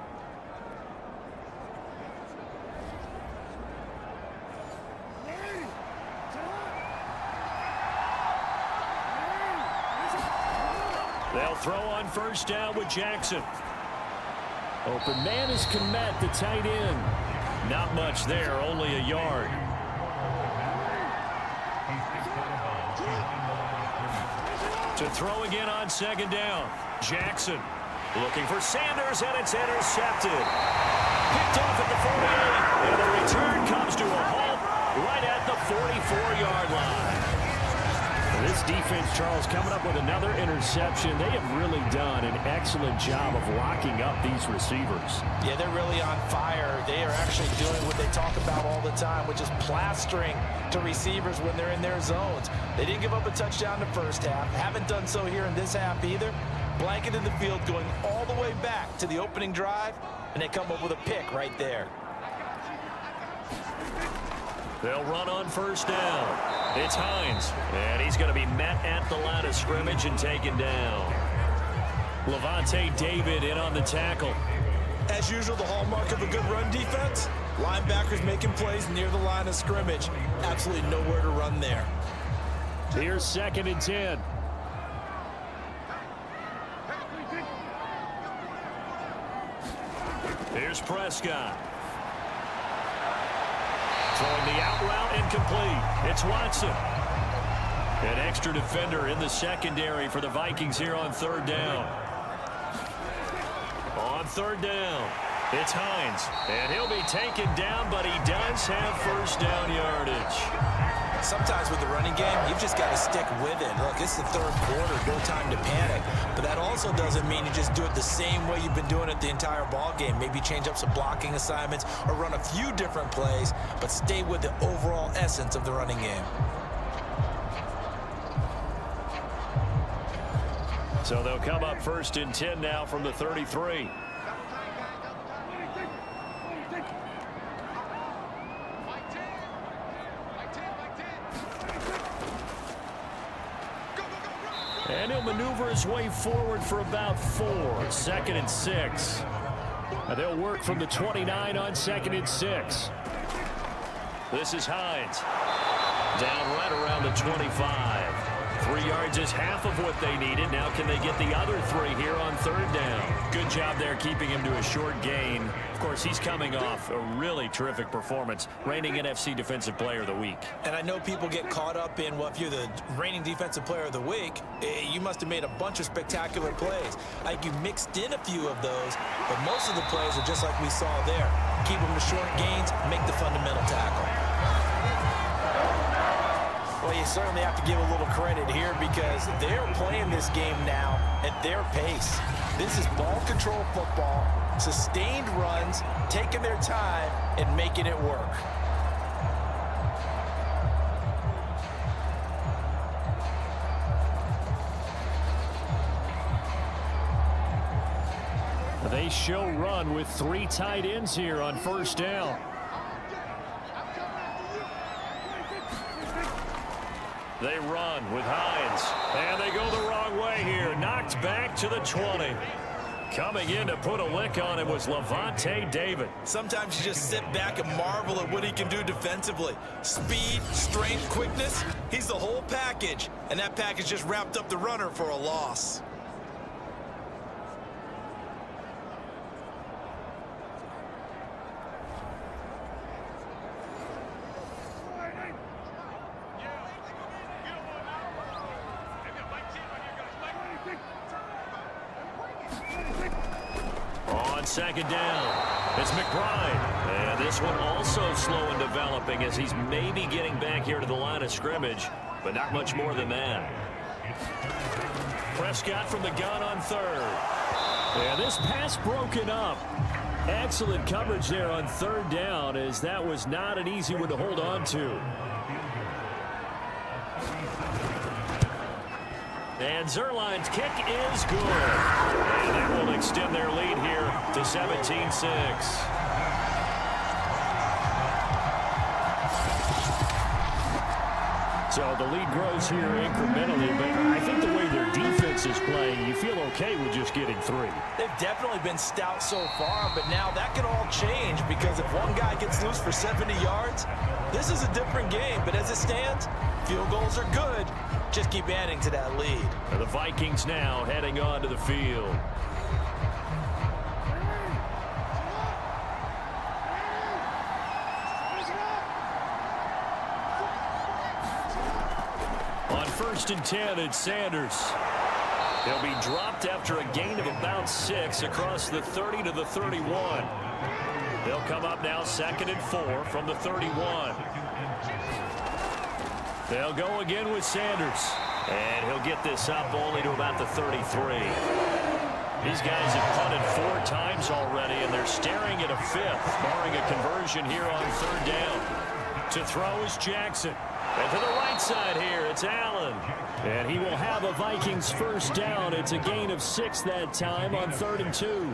They'll throw on first down with Jackson. Open man is Komet, the tight end. Not much there, only a yard. To throw again on second down. Jackson looking for Sanders, and it's intercepted. Picked off at the 48, and the return comes to a halt right at the 44-yard line. This defense, Charles, coming up with another interception. They have really done an excellent job of locking up these receivers. Yeah, they're really on fire. They are actually doing what they talk about all the time, which is plastering to receivers when they're in their zones. They didn't give up a touchdown in the first half. Haven't done so here in this half either. Blanketed the field going all the way back to the opening drive, and they come up with a pick right there. They'll run on first down. It's Hines, and he's going to be met at the line of scrimmage and taken down. Levante David in on the tackle. As usual, the hallmark of a good run defense, linebackers making plays near the line of scrimmage. Absolutely nowhere to run there. Here's 2nd and 10. Here's Prescott. Throwing the out route incomplete. It's Watson. An extra defender in the secondary for the Vikings here on third down. On third down, it's Hines. And he'll be taken down, but he does have first down yardage. Sometimes with the running game, you've just got to stick with it. Look, it's the third quarter, no time to panic. But that also doesn't mean you just do it the same way you've been doing it the entire ball game. Maybe change up some blocking assignments or run a few different plays, but stay with the overall essence of the running game. So they'll come up 1st and 10 now from the 33. And he'll maneuver his way forward for about 4. 2nd and 6. And they'll work from the 29 on 2nd and 6. This is Hines. Down right around the 25. 3 yards is half of what they needed. Now can they get the other 3 here on third down? Good job there keeping him to a short gain. Of course, he's coming off a really terrific performance, reigning NFC Defensive Player of the Week. And I know people get caught up in, well, if you're the reigning Defensive Player of the Week, you must have made a bunch of spectacular plays. Like you mixed in a few of those, but most of the plays are just like we saw there. Keep them to short gains, make the fundamental tackle. Well, you certainly have to give a little credit here because they're playing this game now at their pace. This is ball control football, sustained runs, taking their time and making it work. They show run with 3 tight ends here on first down. They run with Hines, and they go the wrong way here. Knocked back to the 20. Coming in to put a lick on him was Levante David. Sometimes you just sit back and marvel at what he can do defensively. Speed, strength, quickness, he's the whole package. And that package just wrapped up the runner for a loss. second down. It's McBride. And this one also slow in developing as he's maybe getting back here to the line of scrimmage, but not much more than that. Prescott from the gun on third. And this pass broken up. Excellent coverage there on third down, as that was not an easy one to hold on to. And Zerline's kick is good. And that will extend their lead here to 17-6. So the lead grows here incrementally, but I think the way their defense is playing, you feel okay with just getting 3. They've definitely been stout so far, but now that can all change because if one guy gets loose for 70 yards, this is a different game. But as it stands, field goals are good. Just keep adding to that lead. The Vikings now heading onto the field. On 1st and 10, it's Sanders. He'll be dropped after a gain of about 6 across the 30 to the 31. They'll come up now 2nd and 4 from the 31. They'll go again with Sanders. And he'll get this up only to about the 33. These guys have punted 4 times already, and they're staring at a 5th, barring a conversion here on 3rd down. To throw is Jackson. And to the right side here, it's Allen. And he will have a Vikings 1st down. It's a gain of 6 that time on 3rd and 2.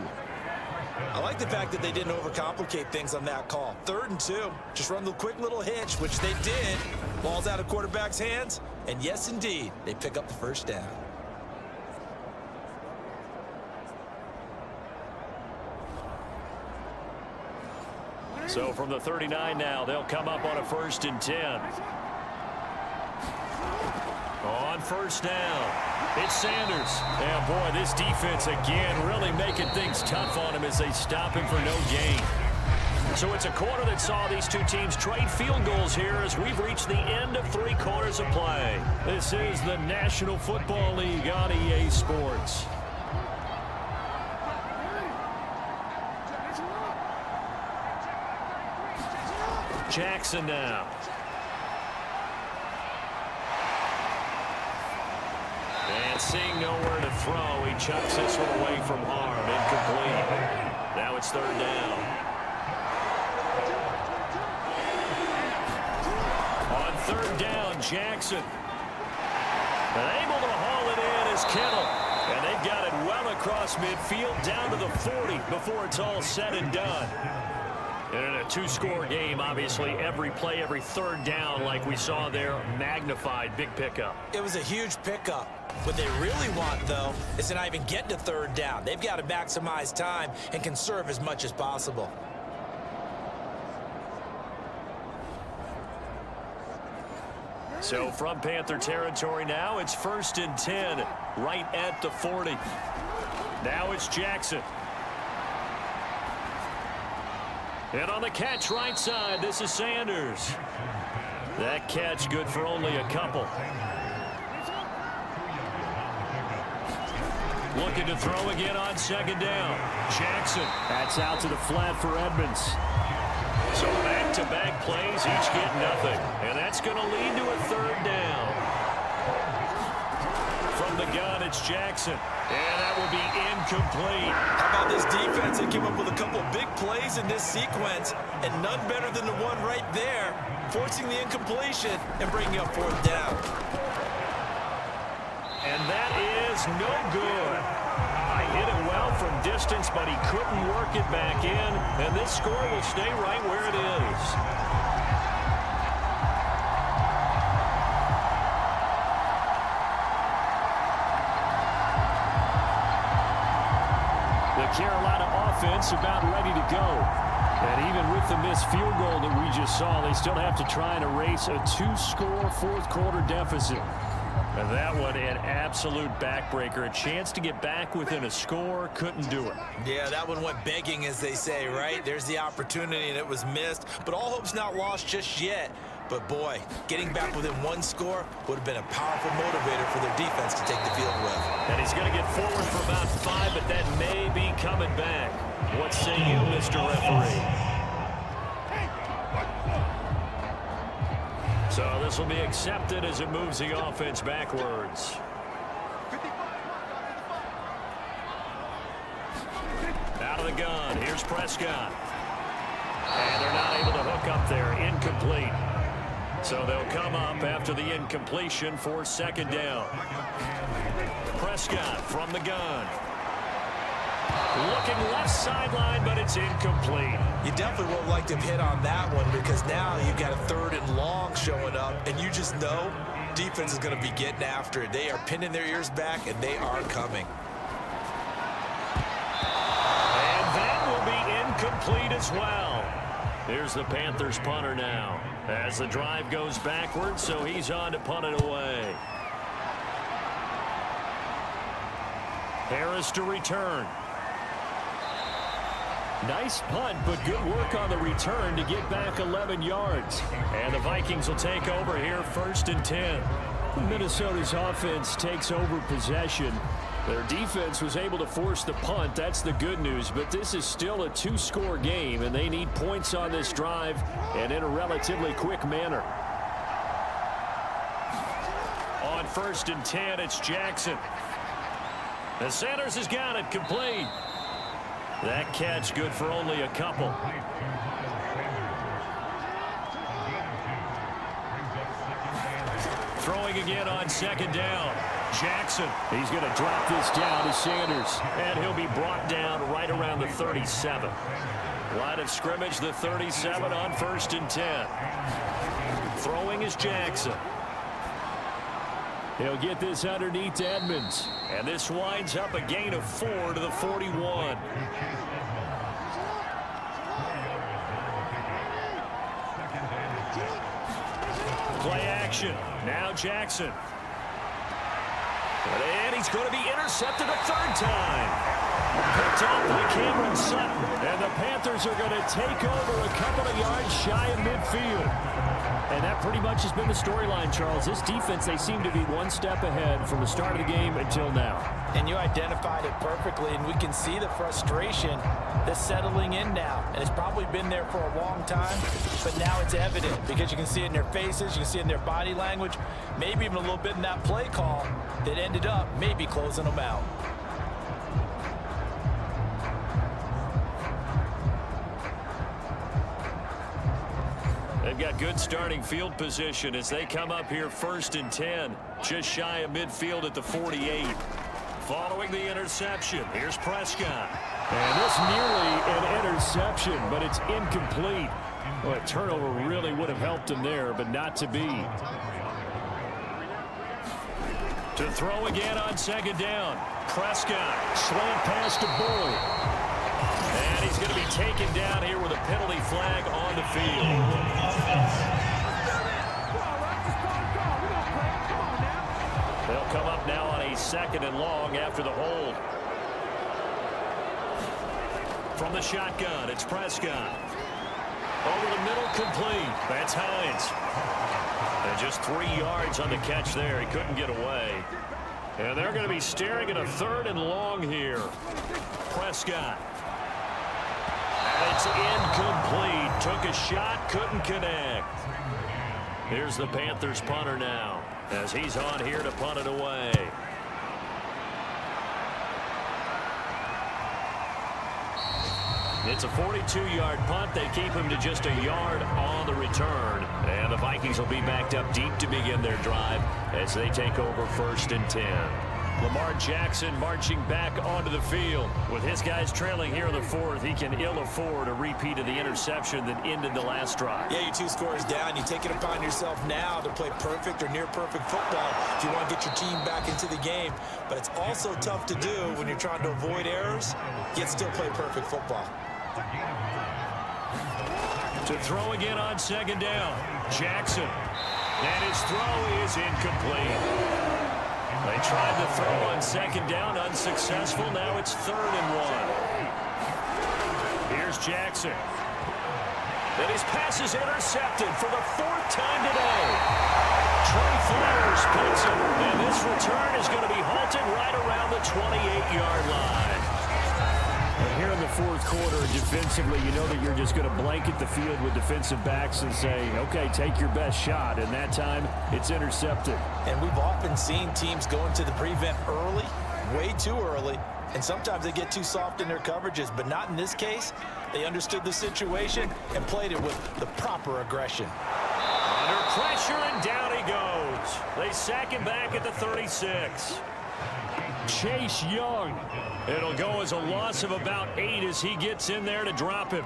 I like the fact that they didn't overcomplicate things on that call. 3rd and 2. Just run the quick little hitch, which they did. Ball's out of quarterback's hands. And yes, indeed, they pick up the 1st down. So from the 39 now, they'll come up on a 1st and 10. On 1st down, it's Sanders. And boy, this defense again really making things tough on him as they stop him for no gain. So it's a quarter that saw these two teams trade field goals here as we've reached the end of 3 quarters of play. This is the National Football League on EA Sports. Jackson now. And seeing nowhere to throw, he chucks this one away from harm. Incomplete. Now it's 3rd down. On 3rd down, Jackson. And able to haul it in is Kittle. And they've got it well across midfield down to the 40 before it's all said and done. And in a 2-score game, obviously, every play, every 3rd down, like we saw there, magnified. Big pickup. It was a huge pickup. What they really want, though, is to not even get to 3rd down. They've got to maximize time and conserve as much as possible. So from Panther territory now, it's 1st and 10, right at the 40. Now it's Jackson. And on the catch right side, this is Sanders. That catch good for only a couple. Looking to throw again on 2nd down. Jackson. That's out to the flat for Edmonds. So back-to-back plays, each get nothing. And that's going to lead to a 3rd down. From the gun, it's Jackson. And that will be incomplete. How about this defense? They came up with a couple of big plays in this sequence, and none better than the one right there, forcing the incompletion and bringing up 4th down. And that is no good. I hit it well from distance, but he couldn't work it back in, and this score will stay right where it is. The Carolina offense about ready to go. And even with the missed field goal that we just saw, they still have to try and erase a 2-score 4th quarter deficit. And that one, an absolute backbreaker. A chance to get back within a score, couldn't do it. Yeah, that one went begging, as they say, right? There's the opportunity, and it was missed. But all hope's not lost just yet. But boy, getting back within one score would have been a powerful motivator for their defense to take the field with. And he's going to get forward for about 5, but that may be coming back. What say you, Mr. Referee? So this will be accepted as it moves the offense backwards. Out of the gun, here's Prescott. And they're not able to hook up there, incomplete. So they'll come up after the incompletion for second down. Prescott from the gun. Looking left sideline, but it's incomplete. You definitely would have liked to hit on that one because now you've got a 3rd and long showing up, and you just know defense is going to be getting after it. They are pinning their ears back, and they are coming. And that will be incomplete as well. Here's the Panthers punter now as the drive goes backwards, so he's on to punt it away. Harris to return. Nice punt, but good work on the return to get back 11 yards. And the Vikings will take over here 1st and 10. Minnesota's offense takes over possession. Their defense was able to force the punt. That's the good news, but this is still a 2-score game, and they need points on this drive and in a relatively quick manner. On 1st and 10, it's Jackson. And Sanders has got it complete. That catch good for only a couple. Throwing again on 2nd down. Jackson, he's going to drop this down to Sanders, and he'll be brought down right around the 37. Line of scrimmage, the 37 on 1st and 10. Throwing is Jackson. He'll get this underneath to Edmonds, and this winds up a gain of 4 to the 41. Play action. Now Jackson. And he's going to be intercepted a 3rd time. Picked off by Cameron Sutton. And the Panthers are going to take over a couple of yards shy of midfield. And that pretty much has been the storyline, Charles. This defense, they seem to be one step ahead from the start of the game until now. And you identified it perfectly, and we can see the frustration that's settling in now. And it's probably been there for a long time, but now it's evident because you can see it in their faces, you can see it in their body language, maybe even a little bit in that play call that ended up maybe closing them out. They've got good starting field position as they come up here 1st and 10, just shy of midfield at the 48. Following the interception, here's Prescott. And this nearly an interception, but it's incomplete. Well, a turnover really would have helped him there, but not to be. To throw again on 2nd down. Prescott, slant pass to Boyd. And he's going to be taken down here with a penalty flag on the field. They'll come up now on a 2nd and long after the hold. From the shotgun, it's Prescott. Over the middle, complete. That's Hines. And just 3 yards on the catch there. He couldn't get away. And they're going to be staring at a 3rd and long here. Prescott. It's incomplete. Took a shot, couldn't connect. Here's the Panthers punter now as he's on here to punt it away. It's a 42-yard punt. They keep him to just a yard on the return. And the Vikings will be backed up deep to begin their drive as they take over 1st and 10. Lamar Jackson marching back onto the field. With his guys trailing here in the 4th, he can ill afford a repeat of the interception that ended the last drive. Yeah, you're 2 scores down. You take it upon yourself now to play perfect or near perfect football if you want to get your team back into the game. But it's also tough to do when you're trying to avoid errors, yet still play perfect football. To throw again on 2nd down. Jackson. And his throw is incomplete. They tried to throw on 2nd down, unsuccessful. Now it's 3rd and 1. Here's Jackson. And his pass is intercepted for the 4th time today. Trey Flowers picks him, and this return is going to be halted right around the 28-yard line. And here in the 4th quarter, defensively, you know that you're just going to blanket the field with defensive backs and say, okay, take your best shot. And that time, it's intercepted. And we've often seen teams go into the prevent early, way too early, and sometimes they get too soft in their coverages, but not in this case. They understood the situation and played it with the proper aggression. Under pressure, and down he goes. They sack him back at the 36. Chase Young. It'll go as a loss of about 8 as he gets in there to drop him.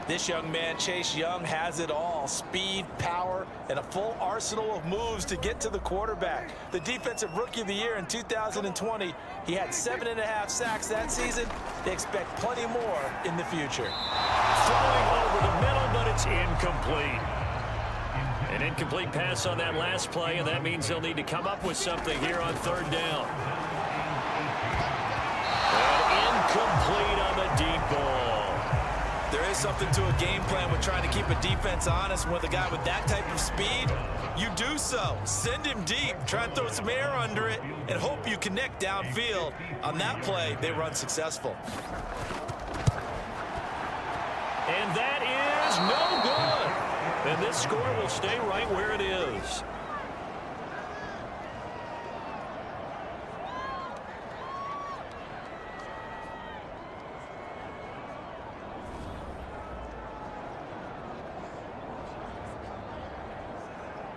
This young man, Chase Young, has it all. Speed, power, and a full arsenal of moves to get to the quarterback. The Defensive Rookie of the Year in 2020, he had 7.5 sacks that season. They expect plenty more in the future. Throwing over the middle, but it's incomplete. An incomplete pass on that last play, and that means they'll need to come up with something here on 3rd down. And incomplete on the deep ball. There is something to a game plan with trying to keep a defense honest. With a guy with that type of speed, you do so. Send him deep, try and throw some air under it, and hope you connect downfield. On that play, they run successful. And that is no good. And this score will stay right where it is.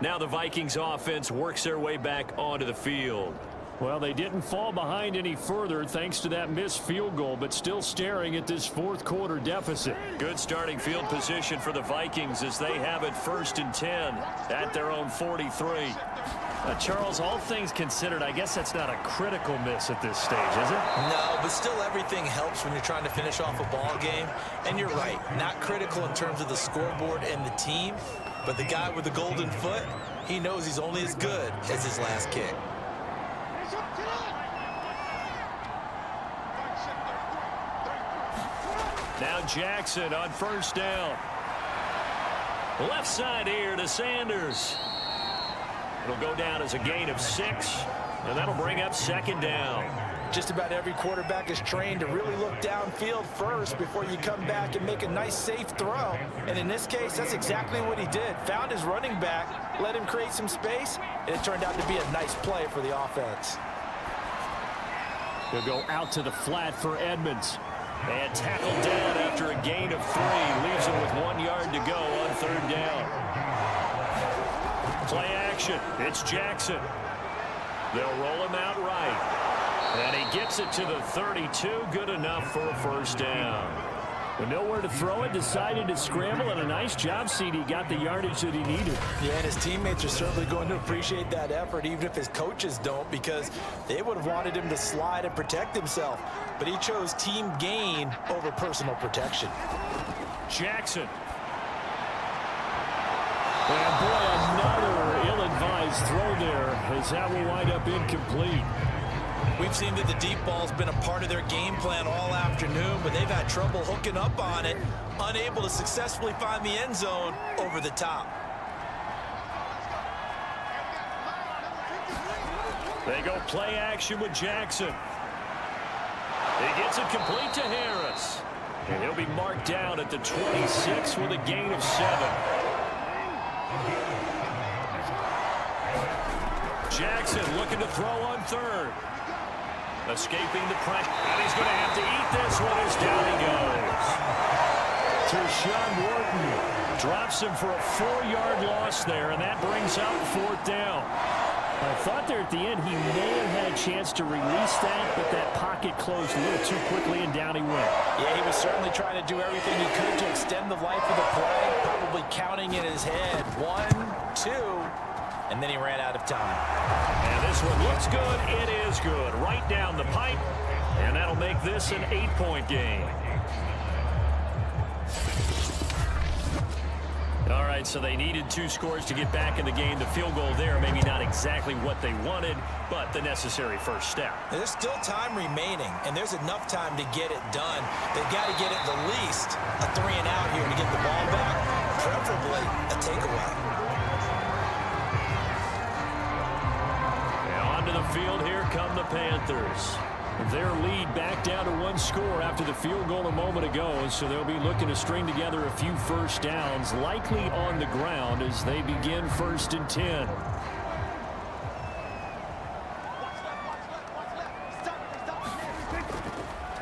Now the Vikings offense works their way back onto the field. Well, they didn't fall behind any further thanks to that missed field goal, but still staring at this 4th quarter deficit. Good starting field position for the Vikings as they have it 1st and 10 at their own 43. Charles, all things considered, I guess that's not a critical miss at this stage, is it? No, but still everything helps when you're trying to finish off a ball game. And you're right, not critical in terms of the scoreboard and the team, but the guy with the golden foot, he knows he's only as good as his last kick. Now Jackson on 1st down. Left side here to Sanders. It'll go down as a gain of 6, and that'll bring up 2nd down. Just about every quarterback is trained to really look downfield first before you come back and make a nice, safe throw. And in this case, that's exactly what he did. Found his running back, let him create some space, and it turned out to be a nice play for the offense. He'll go out to the flat for Edmonds. And tackled down after a gain of 3. Leaves him with 1 yard to go on 3rd down. Play action. It's Jackson. They'll roll him out right. And he gets it to the 32. Good enough for a 1st down. With nowhere to throw it, decided to scramble, and a nice job, CD. Got the yardage that he needed. Yeah, and his teammates are certainly going to appreciate that effort, even if his coaches don't, because they would have wanted him to slide and protect himself. But he chose team gain over personal protection. Jackson. And boy, another ill-advised throw there, as that will wind up incomplete. We've seen that the deep ball's been a part of their game plan all afternoon, but they've had trouble hooking up on it, unable to successfully find the end zone over the top. They go play action with Jackson. He gets it complete to Harris. And he'll be marked down at the 26 with a gain of 7. Jackson looking to throw on 3rd. Escaping the pressure. And he's going to have to eat this one as down he goes. Tershawn Wharton drops him for a 4-yard loss there, and that brings up 4th down. I thought there at the end he may have had a chance to release that, but that pocket closed a little too quickly, and down he went. Yeah, he was certainly trying to do everything he could to extend the life of the play, probably counting in his head. 1, 2, and then he ran out of time. And this one looks good. It is good. Right down the pipe, and that'll make this an 8-point game. All right, so they needed 2 scores to get back in the game. The field goal there, maybe not exactly what they wanted, but the necessary first step. There's still time remaining, and there's enough time to get it done. They've got to get at the least a 3-and-out here to get the ball back. preferably a takeaway. And onto the field, here come the Panthers. Their lead back down to one score after the field goal a moment ago, so they'll be looking to string together a few first downs, likely on the ground as they begin 1st and 10.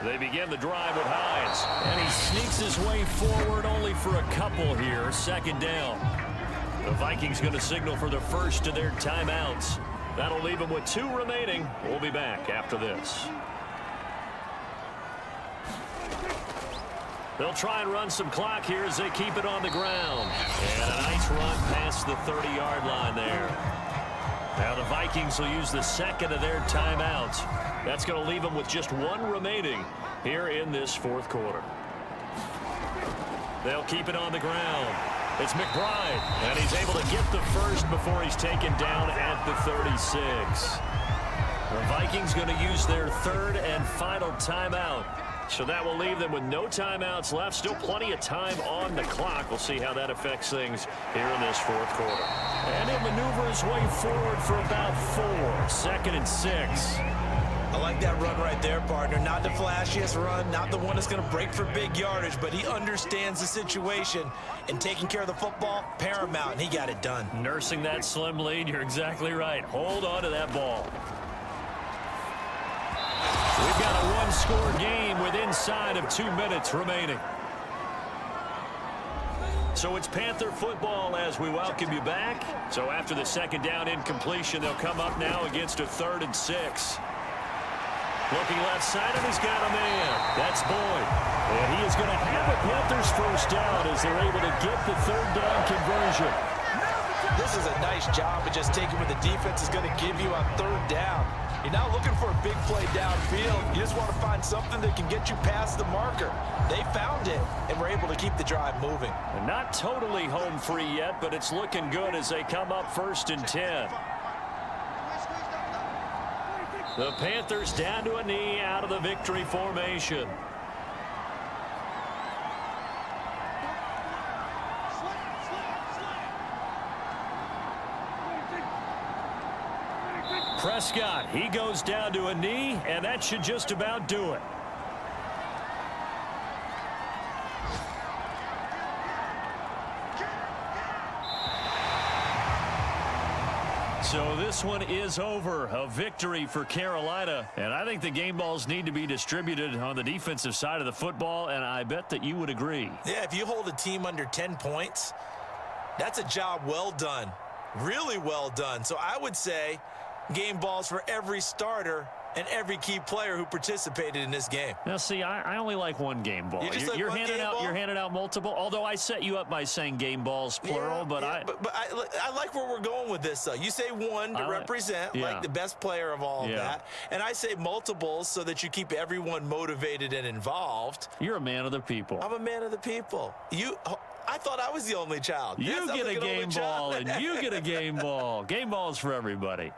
They begin the drive with Hines, and he sneaks his way forward only for a couple here. 2nd down. The Vikings going to signal for the first of their timeouts. That'll leave them with 2 remaining. We'll be back after this. They'll try and run some clock here as they keep it on the ground. And a nice run past the 30-yard line there. Now the Vikings will use the 2nd of their timeouts. That's going to leave them with just 1 remaining here in this 4th quarter. They'll keep it on the ground. It's McBride, and he's able to get the first before he's taken down at the 36. The Vikings going to use their 3rd and final timeout. So that will leave them with no timeouts left. Still plenty of time on the clock. We'll see how that affects things here in this 4th quarter. And he'll maneuver his way forward for about 4. 2nd and 6. I like that run right there, partner. Not the flashiest run, not the one that's going to break for big yardage, but he understands the situation, and taking care of the football, paramount, and he got it done. Nursing that slim lead, you're exactly right. Hold on to that ball. We've got a one-score game with inside of 2 minutes remaining. So it's Panther football as we welcome you back. So after the 2nd down incompletion, they'll come up now against a 3rd and 6. Looking left side, and he's got a man. That's Boyd. And he is going to have a Panthers first down as they're able to get the 3rd down conversion. This is a nice job of just taking what the defense is going to give you on 3rd down. You're not looking for a big play downfield. You just want to find something that can get you past the marker. They found it, and were able to keep the drive moving. And not totally home free yet, but it's looking good as they come up 1st and 10. The Panthers down to a knee out of the victory formation. Prescott, he goes down to a knee, and that should just about do it. So this one is over. A victory for Carolina. And I think the game balls need to be distributed on the defensive side of the football, and I bet that you would agree. Yeah, if you hold a team under 10 points, that's a job well done. Really well done. So I would say game balls for every starter and every key player who participated in this game. Now, see, I only like one game ball. You're handing out multiple. Although I set you up by saying game balls plural, but I like where we're going with this. Though you say one to represent like the best player of all of that, and I say multiples so that you keep everyone motivated and involved. You're a man of the people. I'm a man of the people. I thought I was the only child. You get a game ball, and you get a game ball. Game balls for everybody.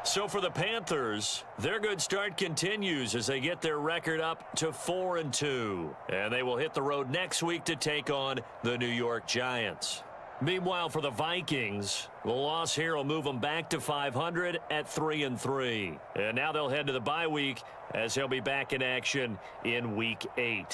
So for the Panthers, their good start continues as they get their record up to 4-2. And they will hit the road next week to take on the New York Giants. Meanwhile, for the Vikings, the loss here will move them back to 500 at 3-3. And now they'll head to the bye week as they'll be back in action in Week 8.